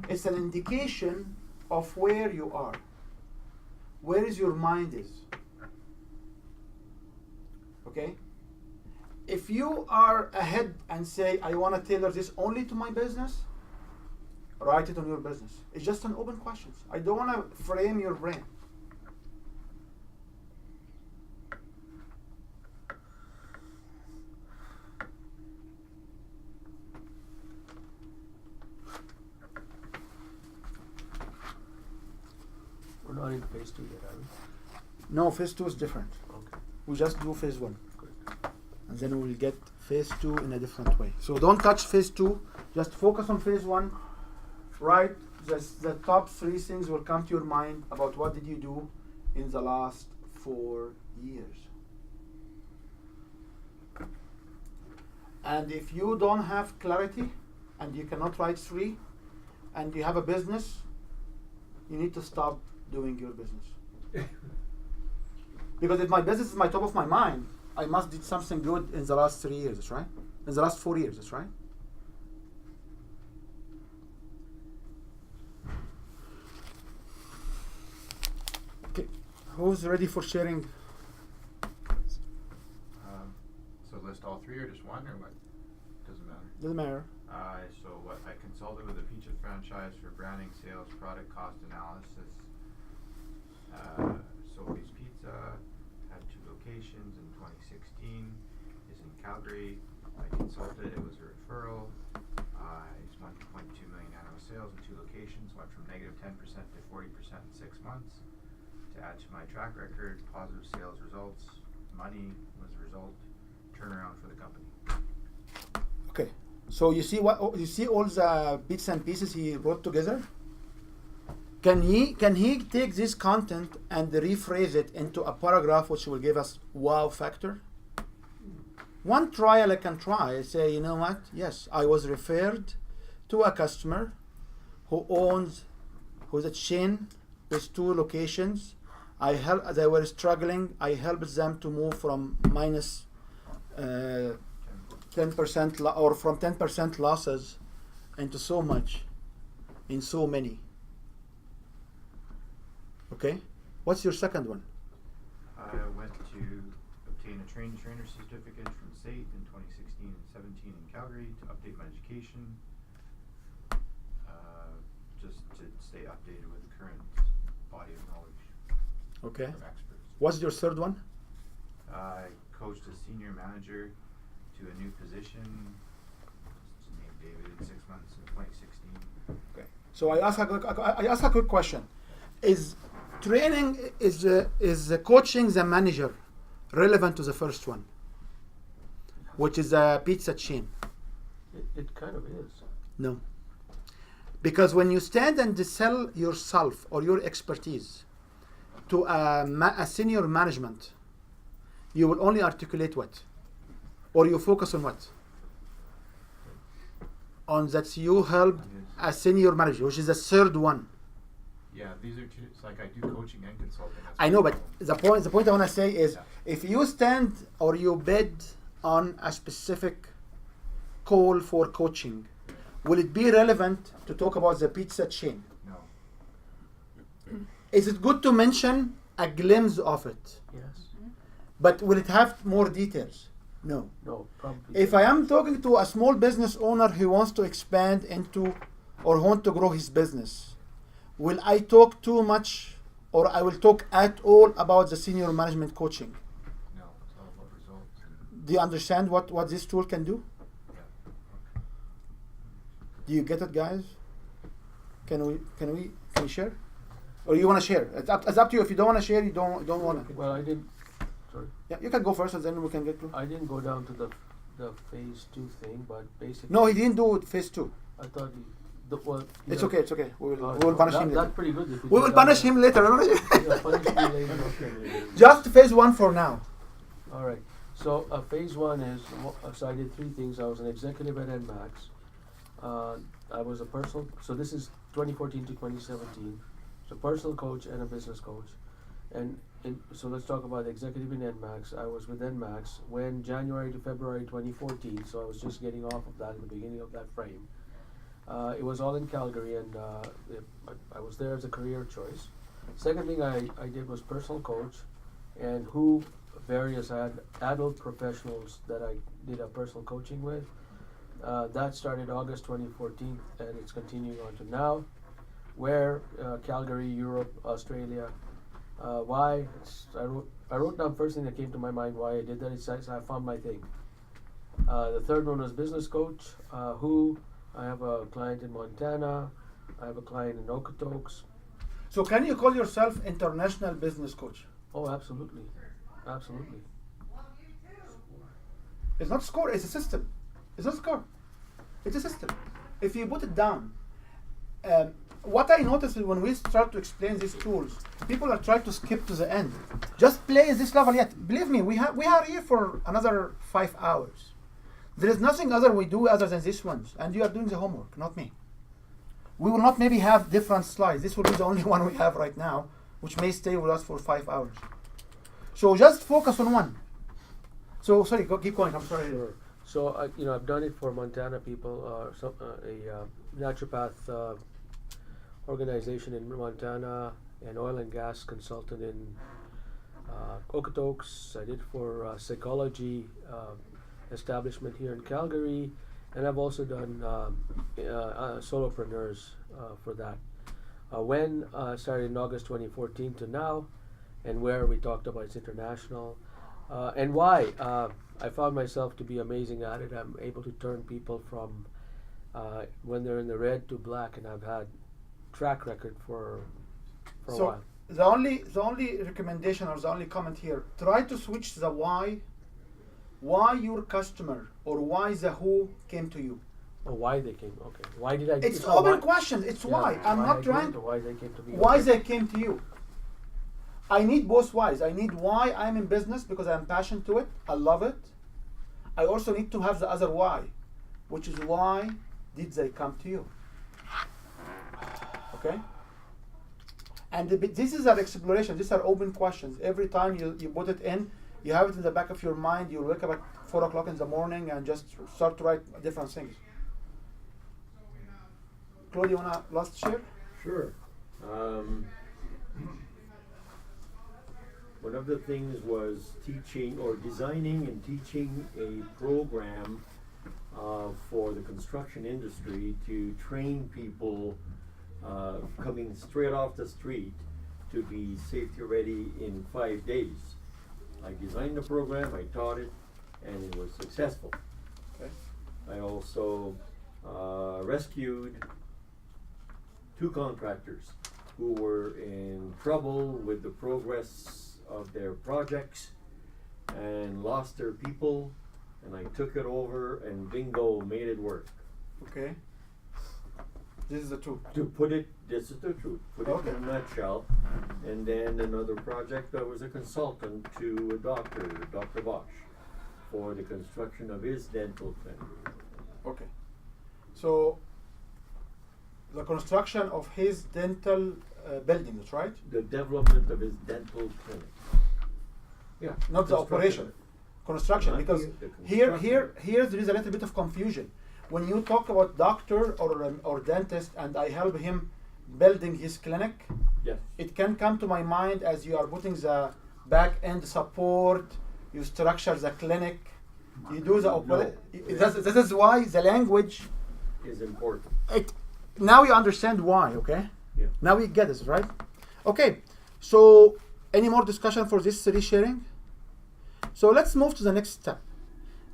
It's an indication of where you are, where is your mind is. Okay? If you are ahead and say, I want to tailor this only to my business, write it on your business. It's just an open question. I don't want to frame your brain. We're not in phase 2 yet, are we? No, phase 2 is different. Okay. We just do phase 1. Good. And then we'll get phase 2 in a different way. So don't touch phase 2, just focus on phase 1. Write the top 3 things will come to your mind about what did you do in the last 4 years. And if you don't have clarity and you cannot write 3 and you have a business, you need to stop doing your business. Because if my business is my top of my mind, I must did something good in the last 3 years, that's right? In the last 4 years, that's right? Okay, who's ready for sharing? So list all 3 or just one or what? Doesn't matter. Doesn't matter. So what I consulted with the Peaches franchise for branding, sales, product cost analysis. Sophie's Pizza had 2 locations in 2016. Is in Calgary. I consulted. It was a referral. He's 1.2 million annual sales in 2 locations. Went from -10% to 40% in 6 months. To add to my track record, positive sales results. Money was the result. Turnaround for the company. Okay, so you see all the bits and pieces he wrote together? Can he take this content and rephrase it into a paragraph which will give us wow factor? One trial I can try, say, you know what? Yes, I was referred to a customer who's a chain with 2 locations. They were struggling. I helped them to move from minus 10% or from 10% losses into so much. in so many. Okay? What's your second one? I went to obtain a trainer certificate from SAIT in 2016 and 17 in Calgary to update my education, just to stay updated with the current body of knowledge Okay. of experts. What's your third one? I coached a senior manager to a new position, just named David, in 6 months in 2016. Okay. So I ask a quick question. Is training, is coaching the manager relevant to the first one, which is a pizza chain? It kind of is. No. Because when you stand and sell yourself or your expertise to a senior management, you will only articulate what? Or you focus on what? On that you help a senior manager, which is the third one. Yeah, these are two. It's like I do coaching and consulting. That's I know, my but role. the point I want to say is, Yeah. if you stand or you bid on a specific call for coaching, will it be relevant to talk about the pizza chain? No. Is it good to mention a glimpse of it? Yes. But will it have more details? No. No, probably. If I am talking to a small business owner who wants to expand into or want to grow his business, will I talk too much or I will talk at all about the senior management coaching? No. It's all about results. Do you understand what this tool can do? Yeah. Do you get it, guys? Can we share? Or you want to share? It's up to you. If you don't want to share, you don't want to. Well, I didn't. Sorry. Yeah, you can go first, and then we can get through. I didn't go down to the phase 2 thing, but basically. No, he didn't do phase 2. I thought well. It's yeah. okay. It's okay. We Oh, will punish him That's later. pretty good. If We will punish him later. Yeah, punish me later. Okay. Just phase 1 for now. All right. So phase 1 is, so I did 3 things. I was an executive at NMAX. I was a personal, so this is 2014 to 2017. So personal coach and a business coach. So let's talk about executive in NMAX. I was with NMAX when January to February 2014, so I was just getting off of that in the beginning of that frame. It was all in Calgary, and I was there as a career choice. Second thing I did was personal coach, and various adult professionals that I did a personal coaching with. That started August 2014, and it's continuing on to now, where Calgary, Europe, Australia. Why? I wrote down first thing that came to my mind why I did that. Is I found my thing. The third one was business coach. I have a client in Montana. I have a client in Okotoks. So can you call yourself international business coach? Oh, absolutely, absolutely. It's not score. It's a system. It's not score. It's a system. If you put it down, what I noticed is when we start to explain these tools, people are trying to skip to the end. Just play this level yet. Believe me, we are here for another 5 hours. There is nothing other we do other than these ones, and you are doing the homework, not me. We will not maybe have different slides. This will be the only one we have right now, which may stay with us for 5 hours. So just focus on one. So sorry, keep going. I'm sorry. Sure. So I've done it for Montana people, a naturopath organization in Montana, an oil and gas consultant in Okotoks. I did for psychology establishment here in Calgary, and I've also done solopreneurs for that. When started in August 2014 to now, and where we talked about it's international, and why I found myself to be amazing at it. I'm able to turn people from when they're in the red to black, and I've had track record for a while. The only recommendation or the only comment here, try to switch the why your customer or why the who came to you. Oh, why they came? Okay, why did I? It's not open why- question. It's yeah, why. I'm why not I trying. came to why they came to me. Why Okay. they came to you. I need both whys. I need why I'm in business because I'm passionate to it. I love it. I also need to have the other why, which is why did they come to you? Okay? And this is an exploration. These are open questions. Every time you put it in, you have it in the back of your mind. You wake up at 4 o'clock in the morning and just start to write different things. Claude, you wanna last share? Sure. One of the things was teaching or designing and teaching a program for the construction industry to train people coming straight off the street to be safety ready in 5 days. I designed the program, I taught it, and it was successful. Okay. I also rescued 2 contractors who were in trouble with the progress of their projects and lost their people, and I took it over and bingo, made it work. Okay. This is the truth. To put it, this is the truth, put Okay. it in a nutshell. And then another project, I was a consultant to a doctor, Dr. Bosch, for the construction of his dental clinic. Okay. So the construction of his dental buildings, right? The development of his dental clinic. Yeah. Not the construction. operation. Construction, Not because the here construction. there is a little bit of confusion. When you talk about doctor or dentist and I help him building his clinic, Yes. it can come to my mind as you are putting the back end support, you structure the clinic, you do the operation. This is why the language. Is important. Now you understand why, okay? Yeah. Now we get this, right? Okay. So any more discussion for this resharing? So let's move to the next step.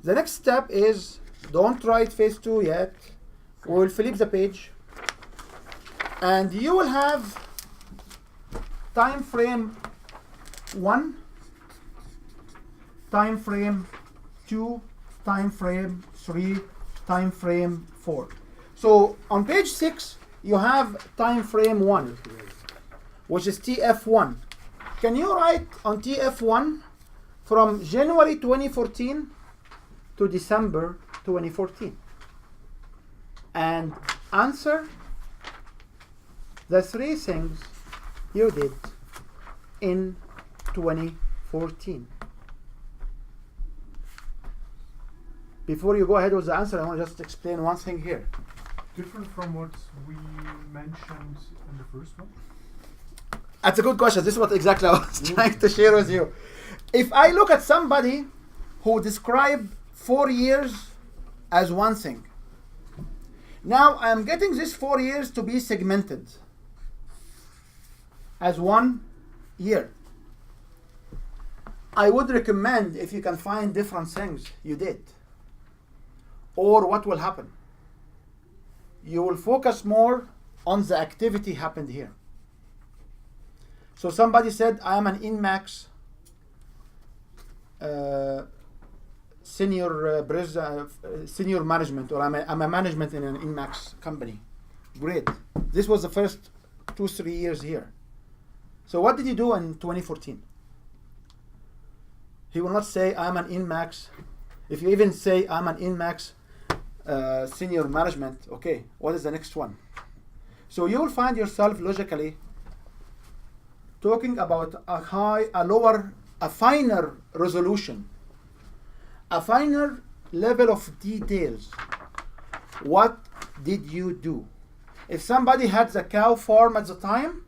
The next step is don't write phase 2 yet. We will flip the page. And you will have time frame 1, time frame 2, time frame 3, time frame 4. So on page 6, you have time frame 1, which is TF1. Can you write on TF1 from January 2014 to December 2014 and answer the 3 things you did in 2014? Before you go ahead with the answer, I want to just explain one thing here. Different from what we mentioned in the first one? That's a good question. This is what exactly I was trying to share with you. If I look at somebody who described 4 years as one thing, now I'm getting this 4 years to be segmented as 1 year. I would recommend, if you can find different things you did, or what will happen, you will focus more on the activity happened here. So somebody said, I am an INMAX senior management, or I'm a management in an INMAX company. Great. This was the first 2-3 years here. So what did you do in 2014? He will not say, I'm an INMAX. If you even say, I'm an INMAX senior management, okay, what is the next one? So you will find yourself logically talking about a finer resolution, a finer level of details. What did you do? If somebody had the cow farm at the time,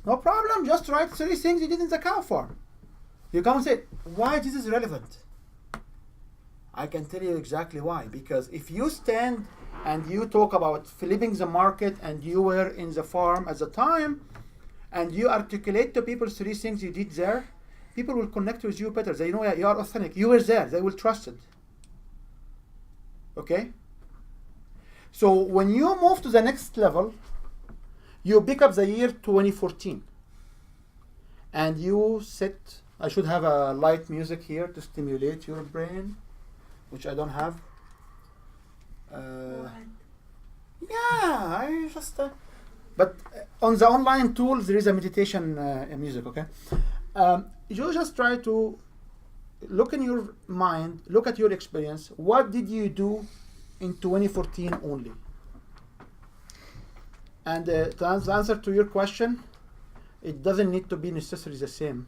no problem, just write 3 things you did in the cow farm. You come and say, why this is relevant? I can tell you exactly why. Because if you stand and you talk about flipping the market and you were in the farm at the time and you articulate to people 3 things you did there, people will connect with you better. They know you are authentic. You were there. They will trust it. Okay? So when you move to the next level, you pick up the year 2014 and you sit. I should have a light music here to stimulate your brain, which I don't have. Yeah, I just. But on the online tools, there is a meditation music. Okay, you just try to look in your mind, look at your experience. What did you do in 2014 only? And to answer to your question, it doesn't need to be necessarily the same.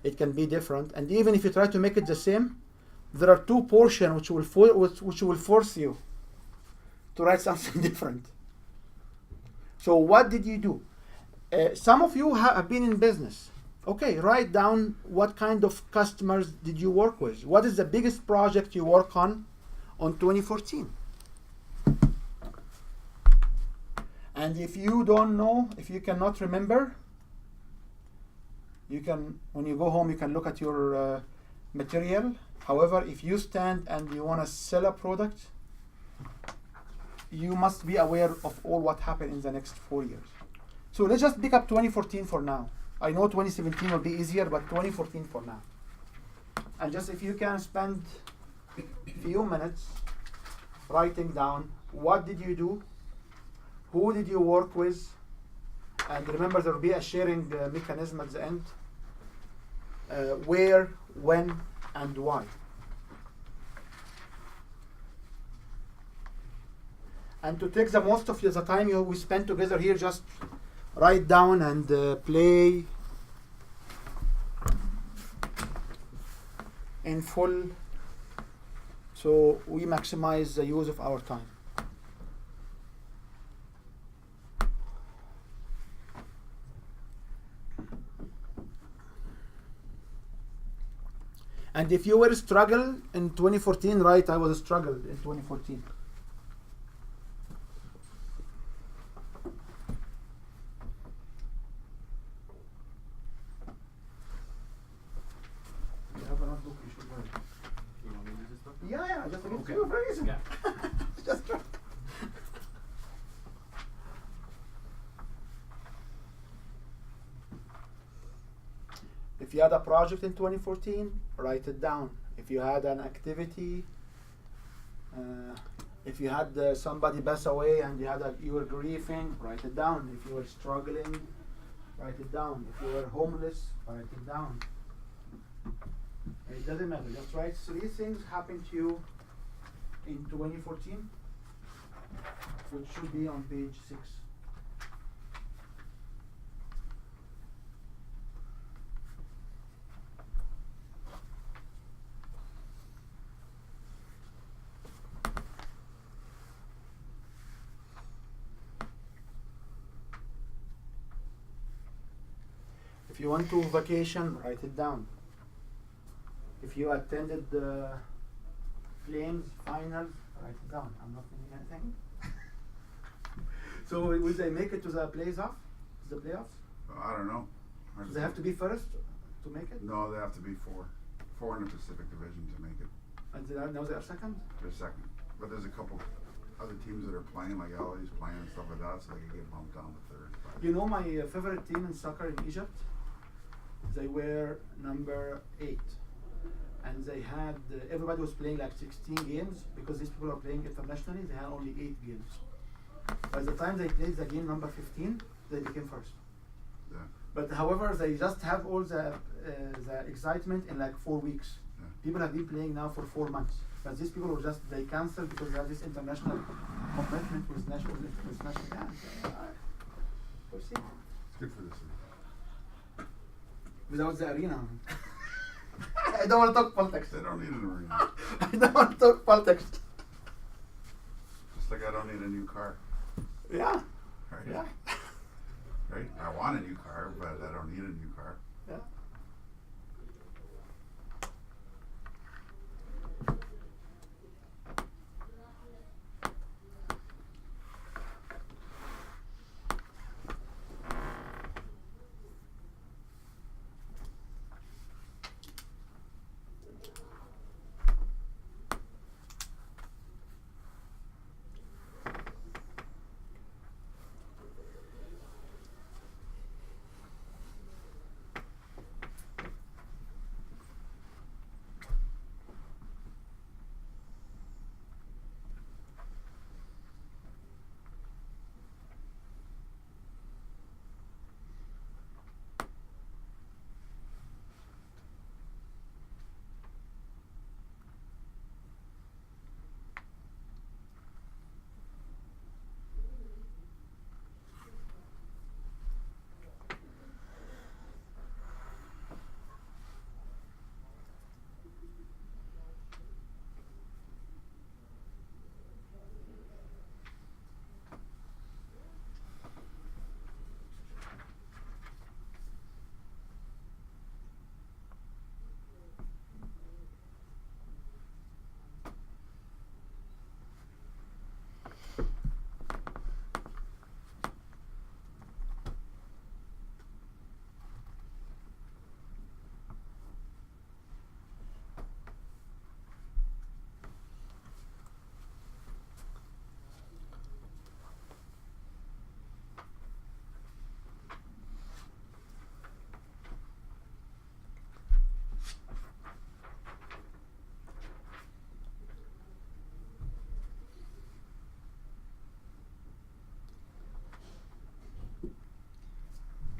It can be different, and even if you try to make it the same, there are 2 portions which will force you to write something different. So what did you do? Some of you have been in business. Okay, write down what kind of customers did you work with? What is the biggest project you work on 2014? And if you don't know, if you cannot remember, you can, when you go home, you can look at your material. However, if you stand and you want to sell a product, you must be aware of all what happened in the next 4 years. So let's just pick up 2014 for now. I know 2017 will be easier, but 2014 for now. And just if you can spend a few minutes writing down what did you do, who did you work with, and remember there will be a sharing mechanism at the end. Where, when, and why. And to take the most of the time we spend together here, just write down and play in full, so we maximize the use of our time. And if you were a struggle in 2014, right, I was a struggle in 2014. You have a notebook, you should write. You want me to use this book? Yeah, just Okay. you for a reason. Yeah. Just try. If you had a project in 2014, write it down. If you had an activity, if you had somebody pass away and you were grieving, write it down. If you were struggling, write it down. If you were homeless, write it down. It doesn't matter. Just write 3 things happened to you in 2014, which should be on page 6. If you went to vacation, write it down. If you attended the Flames finals, write it down. I'm not meaning anything. So will they make it to the playoffs? The playoffs? I don't know. Do they have to be first to make it? No, they have to be 4 in the Pacific Division to make it. And now they are second? They're second. But there's a couple other teams that are playing, like LA's playing and stuff like that, so they can get bumped down to third. You know my favorite team in soccer in Egypt? They were number 8. And they had, everybody was playing like 16 games, because these people are playing internationally, they had only 8 games. By the time they played the game number 15, they became first. Yeah. But however, they just have all the excitement in like 4 weeks. Yeah. People have been playing now for 4 months. But these people were just, they canceled because they have this international commitment with national dance. We'll see. It's good for this city. Without the arena. I don't want to talk politics. They don't need an arena. I don't want to talk politics. Just like I don't need a new car. Yeah. Right? Yeah. Right? I want a new car, but I don't need a new car. Yeah.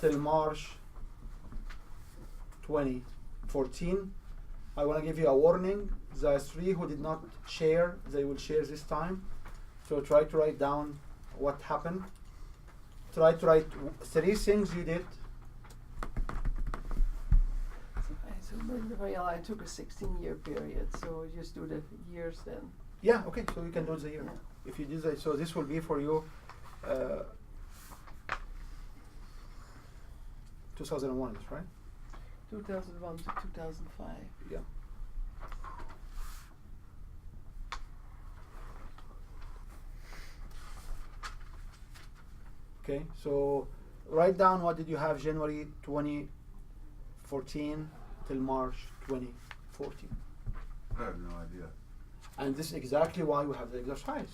till March 2014. I want to give you a warning. The 3 who did not share, they will share this time. So try to write down what happened. Try to write 3 things you did. So well, I took a 16-year period, so just do the years then. Yeah, okay, so you can do the year. If you do that, so this will be for you 2001, right? 2001 to 2005. Yeah. Okay, so write down what did you have January 2014 till March 2014. I have no idea. And this is exactly why we have the exercise.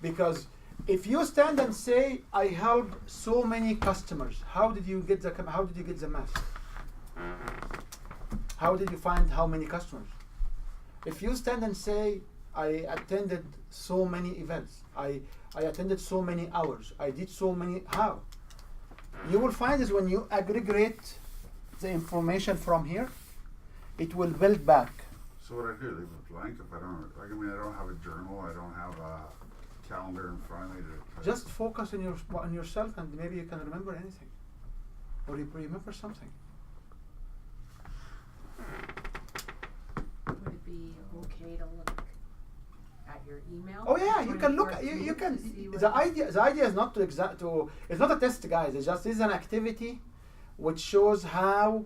Because if you stand and say, I help so many customers, how did you get the math? How did you find how many customers? If you stand and say, I attended so many events, I attended so many hours, I did so many, how? You will find is when you aggregate the information from here, it will build back. So what I do, leave it blank if I don't, like, I mean, I don't have a journal, I don't have a calendar in front of me to. Just focus on yourself and maybe you can remember anything. Or you remember something. Would it be okay to look at your email? Oh yeah, you can look. You can. The idea is not it's not a test, guys. It's just an activity, which shows how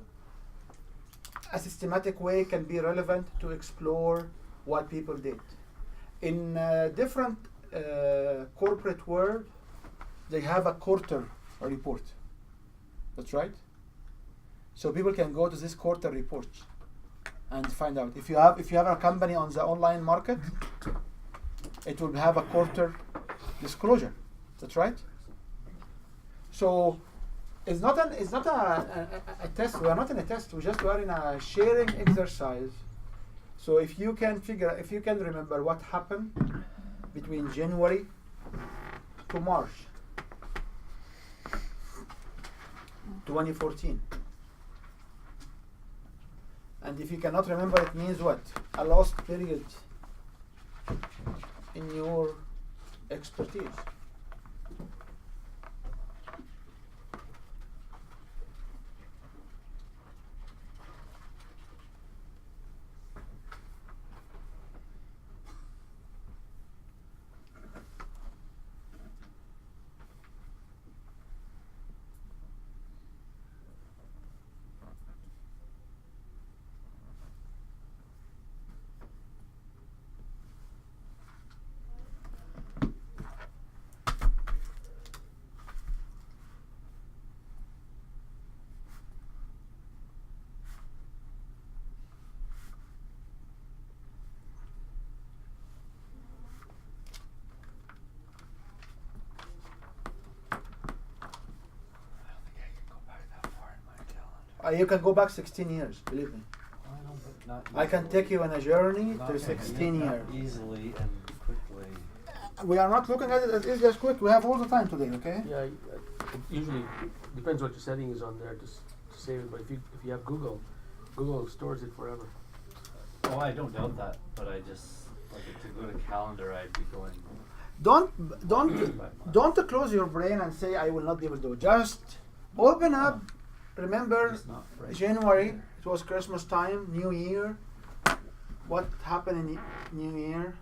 a systematic way can be relevant to explore what people did. In different corporate world, they have a quarter report. That's right. So people can go to this quarter report and find out. If you have a company on the online market, it will have a quarter disclosure. That's right. So it's not a test. We are not in a test. We are in a sharing exercise. So if you can remember what happened between January to March 2014. And if you cannot remember, it means what? A lost period in your expertise. You can go back 16 years, believe me. I can take you on a journey to 16 years. Easily and quickly. We are not looking at it as easy as quick. We have all the time today, okay? Yeah, it usually depends what your setting is on there to save it. But if you have Google stores it forever. Oh, I don't doubt that, but I just like to go to calendar. I'd be going. Don't close your brain and say I will not be able to do it. Just open up. Remember January, it was Christmas time, New Year. What happened in New Year?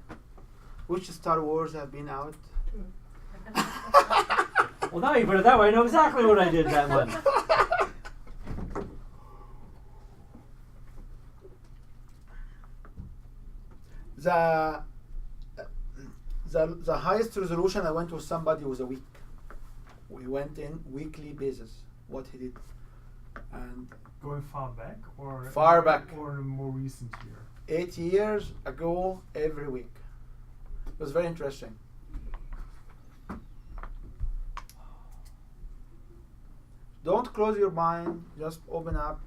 Which Star Wars have been out? Well, now you put it that way, I know exactly what I did that month. The highest resolution I went with somebody was a week. We went in weekly basis. What he did. And going far back or or a more recent year? 8 years ago, every week. It was very interesting. Don't close your mind, just open up.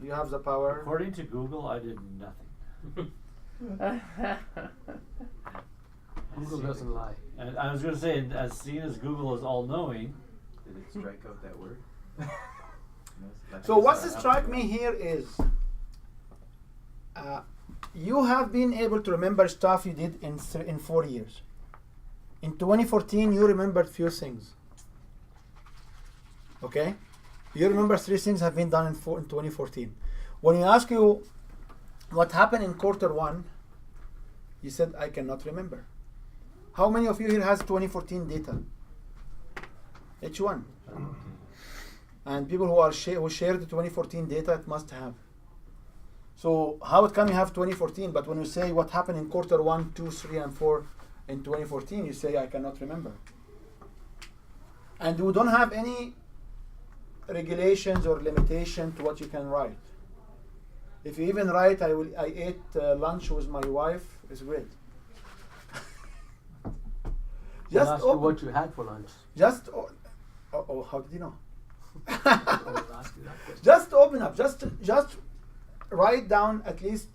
You have the power. According to Google, I did nothing. Google doesn't lie. And I was going to say, as seen as Google is all-knowing, Did it strike out that word? So what struck me here is you have been able to remember stuff you did in 4 years. In 2014, you remembered few things. Okay, you remember 3 things have been done in 2014. When you ask you what happened in Q1, you said I cannot remember. How many of you here has 2014 data? Each one. And people who shared the 2014 data, it must have. So how it come you have 2014, but when you say what happened in Q1, 2, 3, and 4 in 2014, you say I cannot remember. And we don't have any regulations or limitation to what you can write. If you even write, I ate lunch with my wife, it's great. Just ask you what you had for lunch. Just how did you know? Just open up. Just write down at least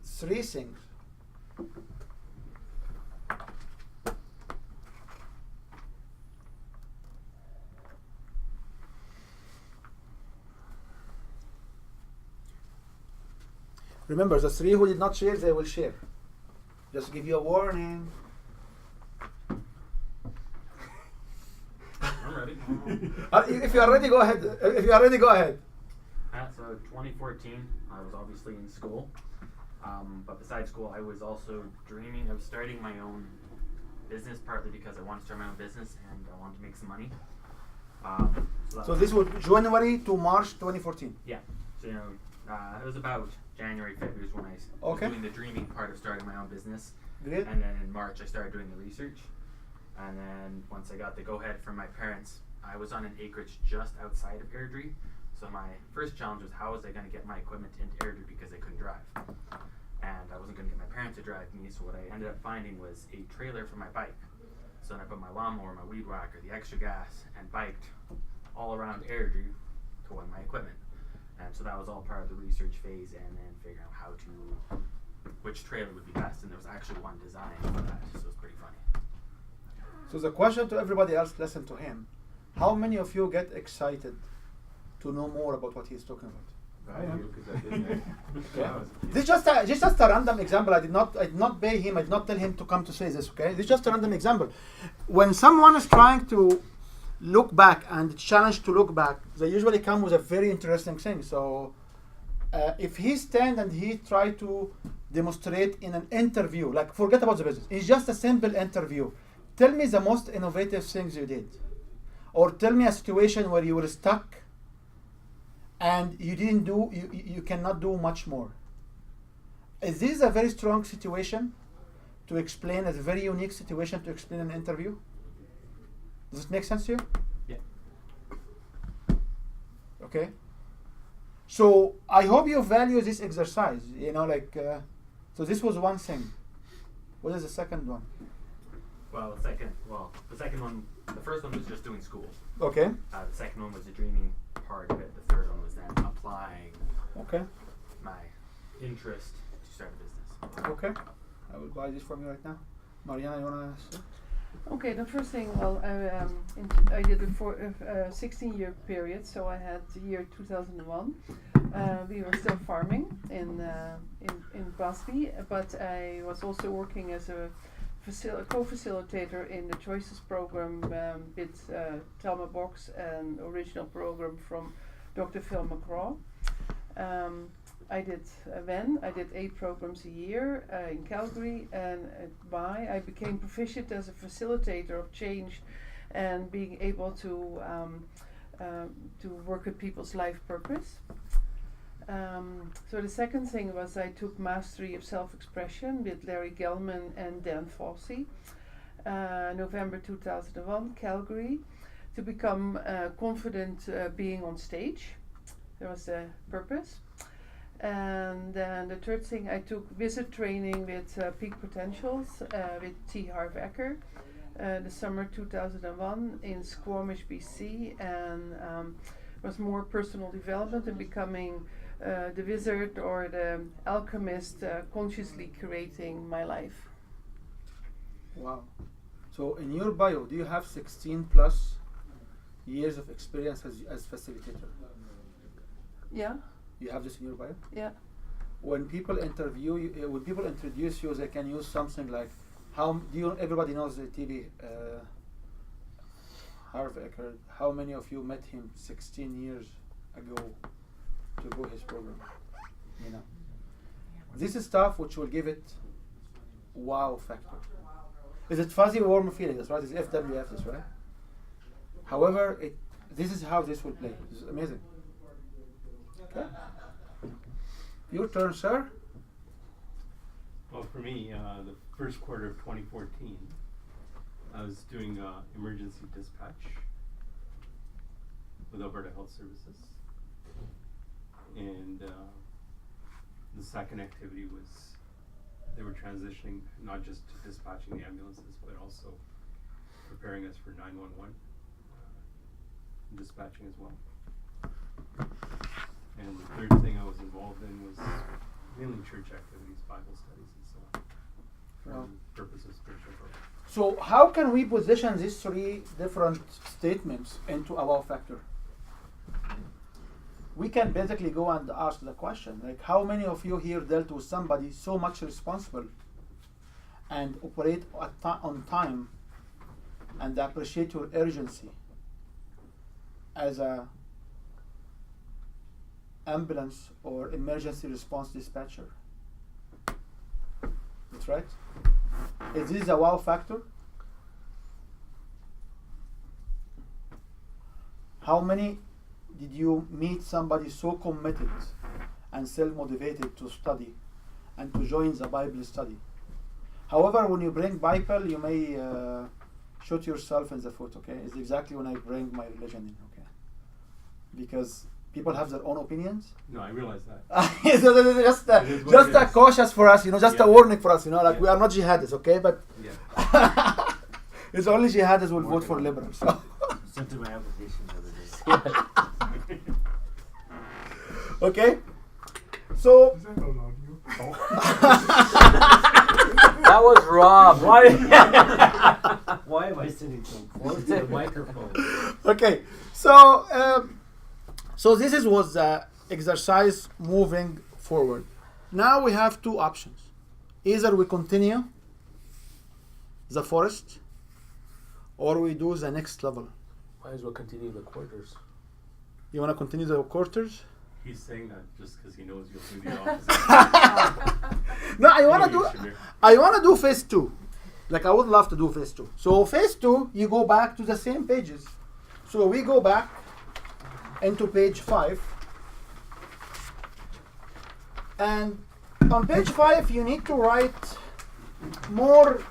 3 things. Remember, the 3 who did not share, they will share. Just give you a warning. I'm ready. If you are ready, go ahead. If you are ready, go ahead. So 2014, I was obviously in school. But besides school, I was also dreaming of starting my own business, partly because I wanted to start my own business and I wanted to make some money. So this was January to March 2014. Yeah. So, you know, it was about January, February when I was doing the dreaming part of starting my own business. Great. And then in March, I started doing the research. And then once I got the go-ahead from my parents, I was on an acreage just outside of Airdrie. So my first challenge was how was I going to get my equipment into Airdrie because I couldn't drive. And I wasn't going to get my parents to drive me, so what I ended up finding was a trailer for my bike. So then I put my lawnmower, my weed whacker, the extra gas, and biked all around Airdrie to win my equipment. And so that was all part of the research phase and then figuring out how to, which trailer would be best. And there was actually one design for that, so it was pretty funny. So the question to everybody else, listen to him. How many of you get excited to know more about what he's talking about? I do, because I didn't. This is just a random example. I did not pay him. I did not tell him to come to say this. Okay, this is just a random example. When someone is trying to look back and challenge to look back, they usually come with a very interesting thing. So if he stand and he try to demonstrate in an interview, like forget about the business, it's just a simple interview. Tell me the most innovative things you did, or tell me a situation where you were stuck and you didn't do, you cannot do much more. Is this a very strong situation to explain, a very unique situation to explain an interview? Does it make sense to you? Yeah. Okay. So I hope you value this exercise. You know, like, so this was one thing. What is the second one? Well, the second one, the first one was just doing school. Okay. The second one was the dreaming part of it. The third one was then applying my interest to start a business. Okay. I will buy this from you right now. Mariana, you want to say? Okay, the first thing, well, I did a 16-year period, so I had the year 2001. We were still farming in Basby, but I was also working as a co-facilitator in the Choices program with Thelma Box, an original program from Dr. Phil McGraw. I did 8 programs a year in Calgary, and I became proficient as a facilitator of change and being able to work with people's life purpose. So the second thing was I took mastery of self-expression with Larry Gelman and Dan Fossey, November 2001, Calgary, to become confident being on stage. There was a purpose. And then the third thing, I took visit training with Peak Potentials with T. Harv Eker, the summer 2001 in Squamish, BC, and was more personal development and becoming the wizard or the alchemist, consciously creating my life. Wow. So in your bio, do you have 16 plus years of experience as facilitator? Yeah, You have this in your bio? yeah. When people interview you, when people introduce you, they can use something like, everybody knows the TV, Harvey Eckert. How many of you met him 16 years ago to go his program? You know, this is stuff which will give it wow factor. Is it fuzzy, warm feeling? That's right. It's FWF, that's right. However, this is how this will play. This is amazing. Okay. Your turn, sir. Well, for me, the first quarter of 2014, I was doing emergency dispatch with Alberta Health Services. And the second activity was they were transitioning not just to dispatching the ambulances, but also preparing us for 911 dispatching as well. And the third thing I was involved in was mainly church activities, Bible studies, and so on, for the purpose of spiritual growth. So how can we position these three different statements into a wow factor? We can basically go and ask the question, like, how many of you here dealt with somebody so much responsible and operate on time and appreciate your urgency as a ambulance or emergency response dispatcher? That's right. Is this a wow factor? How many did you meet somebody so committed and self-motivated to study and to join the Bible study? However, when you bring Bible, you may shoot yourself in the foot, okay? It's exactly when I bring my religion in, okay? Because people have their own opinions. No, I realize that. just a cautious for us, just a warning for us, we are not jihadists, okay? But it's only jihadists will vote for liberals. So. Sent in my application the other day. Okay, so Is that allowed you? That was Rob. Why am I sitting so close to the microphone? okay, so this was the exercise moving forward. Now we have two options. Either we continue the forest, or we do the next level. Might as well continue the quarters. You want to continue the quarters? He's saying that just because he knows you'll do the opposite. No, I want to do phase 2. Like, I would love to do phase 2. So phase 2, you go back to the same pages. So we go back into page 5. And on page 5, you need to write more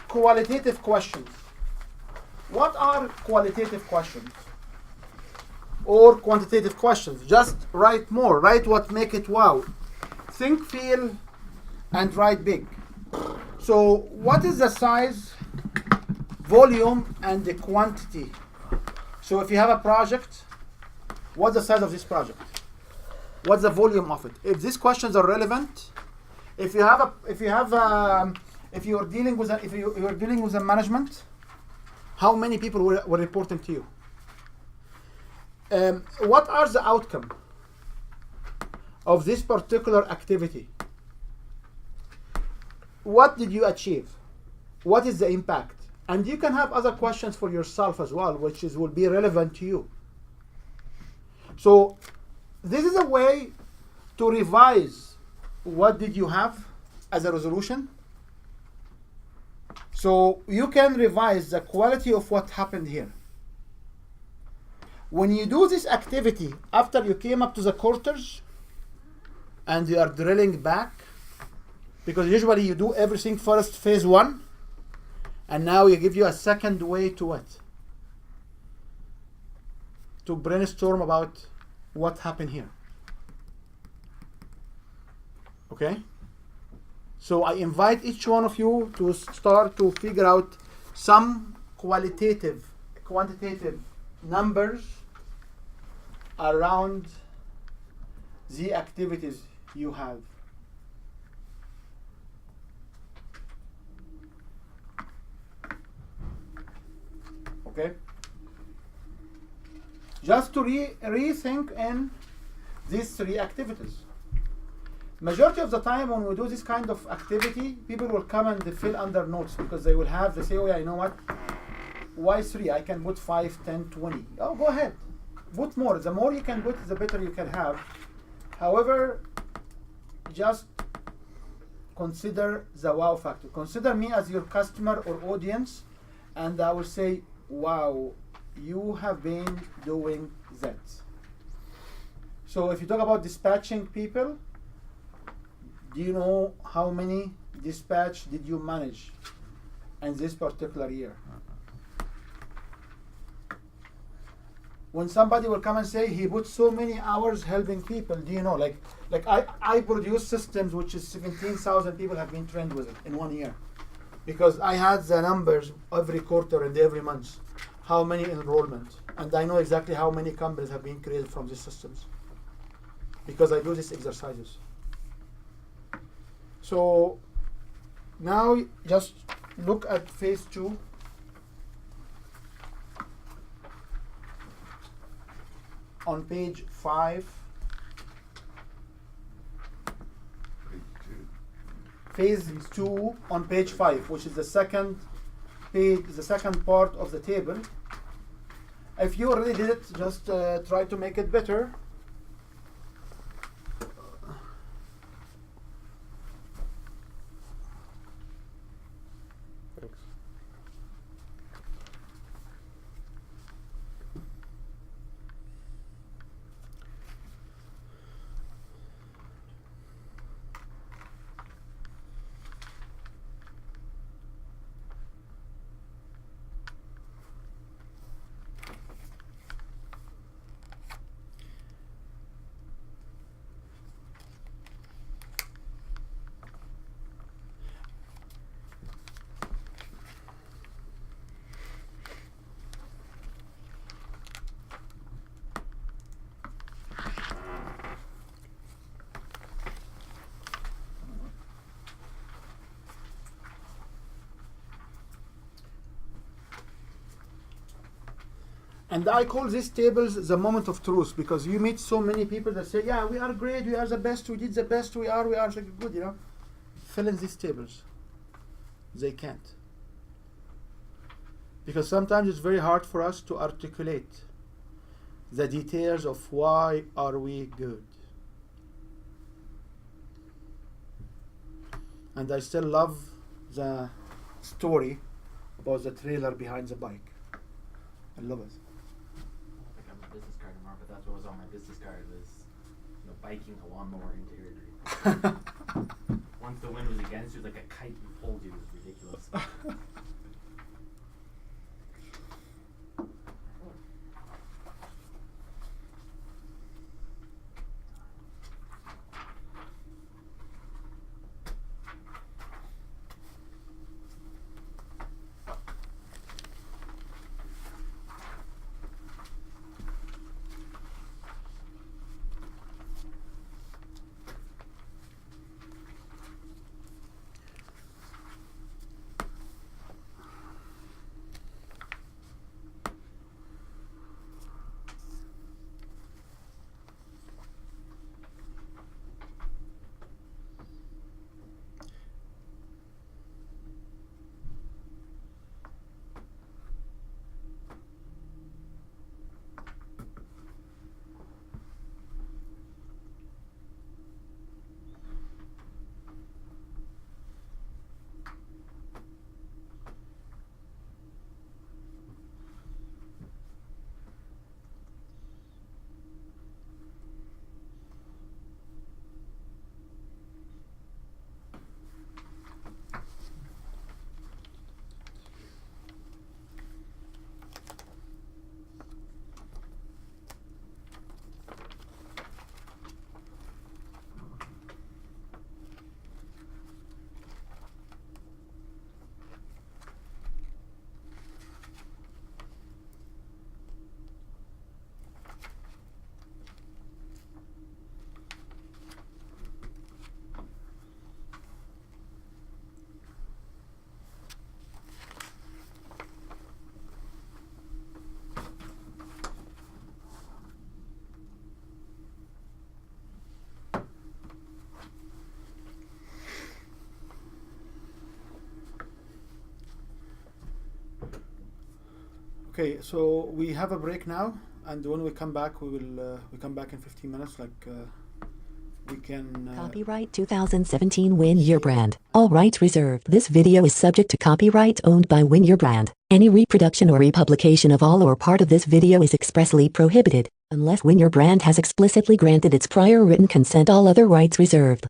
qualitative questions. What are qualitative questions? Or quantitative questions? Just write more. Write what make it wow. Think, feel, and write big. So what is the size, volume, and the quantity? So if you have a project, what's the size of this project? What's the volume of it? If these questions are relevant, if you're dealing with a management, how many people were reporting to you? What are the outcome of this particular activity? What did you achieve? What is the impact? And you can have other questions for yourself as well, which will be relevant to you. So this is a way to revise what did you have as a resolution. So you can revise the quality of what happened here. When you do this activity, after you came up to the quarters and you are drilling back, because usually you do everything first, phase 1, and now you give you a second way to it. To brainstorm about what happened here. Okay? So I invite each one of you to start to figure out some quantitative numbers around the activities you have. Okay? Just to rethink in these three activities. Majority of the time when we do this kind of activity, people will come and they fill under notes because they say, oh yeah, you know what? Why 3? I can put 5, 10, 20. Oh, go ahead. Put more. The more you can put, the better you can have. However, just consider the wow factor. Consider me as your customer or audience, and I will say, wow, you have been doing that. So if you talk about dispatching people, do you know how many dispatch did you manage in this particular year? When somebody will come and say he put so many hours helping people, do you know? Like I produce systems which is 17,000 people have been trained with it in 1 year, because I had the numbers every quarter and every month, how many enrollment, and I know exactly how many companies have been created from these systems, because I do these exercises. So now just look at phase 2. On page 5. Phase 2 on page 5, which is the second page, the second part of the table. If you already did it, just try to make it better. Thanks. And I call these tables the moment of truth, because you meet so many people that say, yeah, we are great, we are the best, we did the best, we are so good, you know. Fill in these tables. They can't. Because sometimes it's very hard for us to articulate the details of why are we good. And I still love the story about the trailer behind the bike. I love it. I don't think I'm a business card anymore, but that's what was on my business card was, biking a lawnmower into Airdrie. Once the wind was against you, like a kite and pulled you. It was ridiculous. Okay, so we have a break now, and when we come back, we come back in 15 minutes. We can. Copyright 2017 Win Your Brand. All rights reserved. This video is subject to copyright owned by Win Your Brand. Any reproduction or republication of all or part of this video is expressly prohibited, unless Win Your Brand has explicitly granted its prior written consent. All other rights reserved.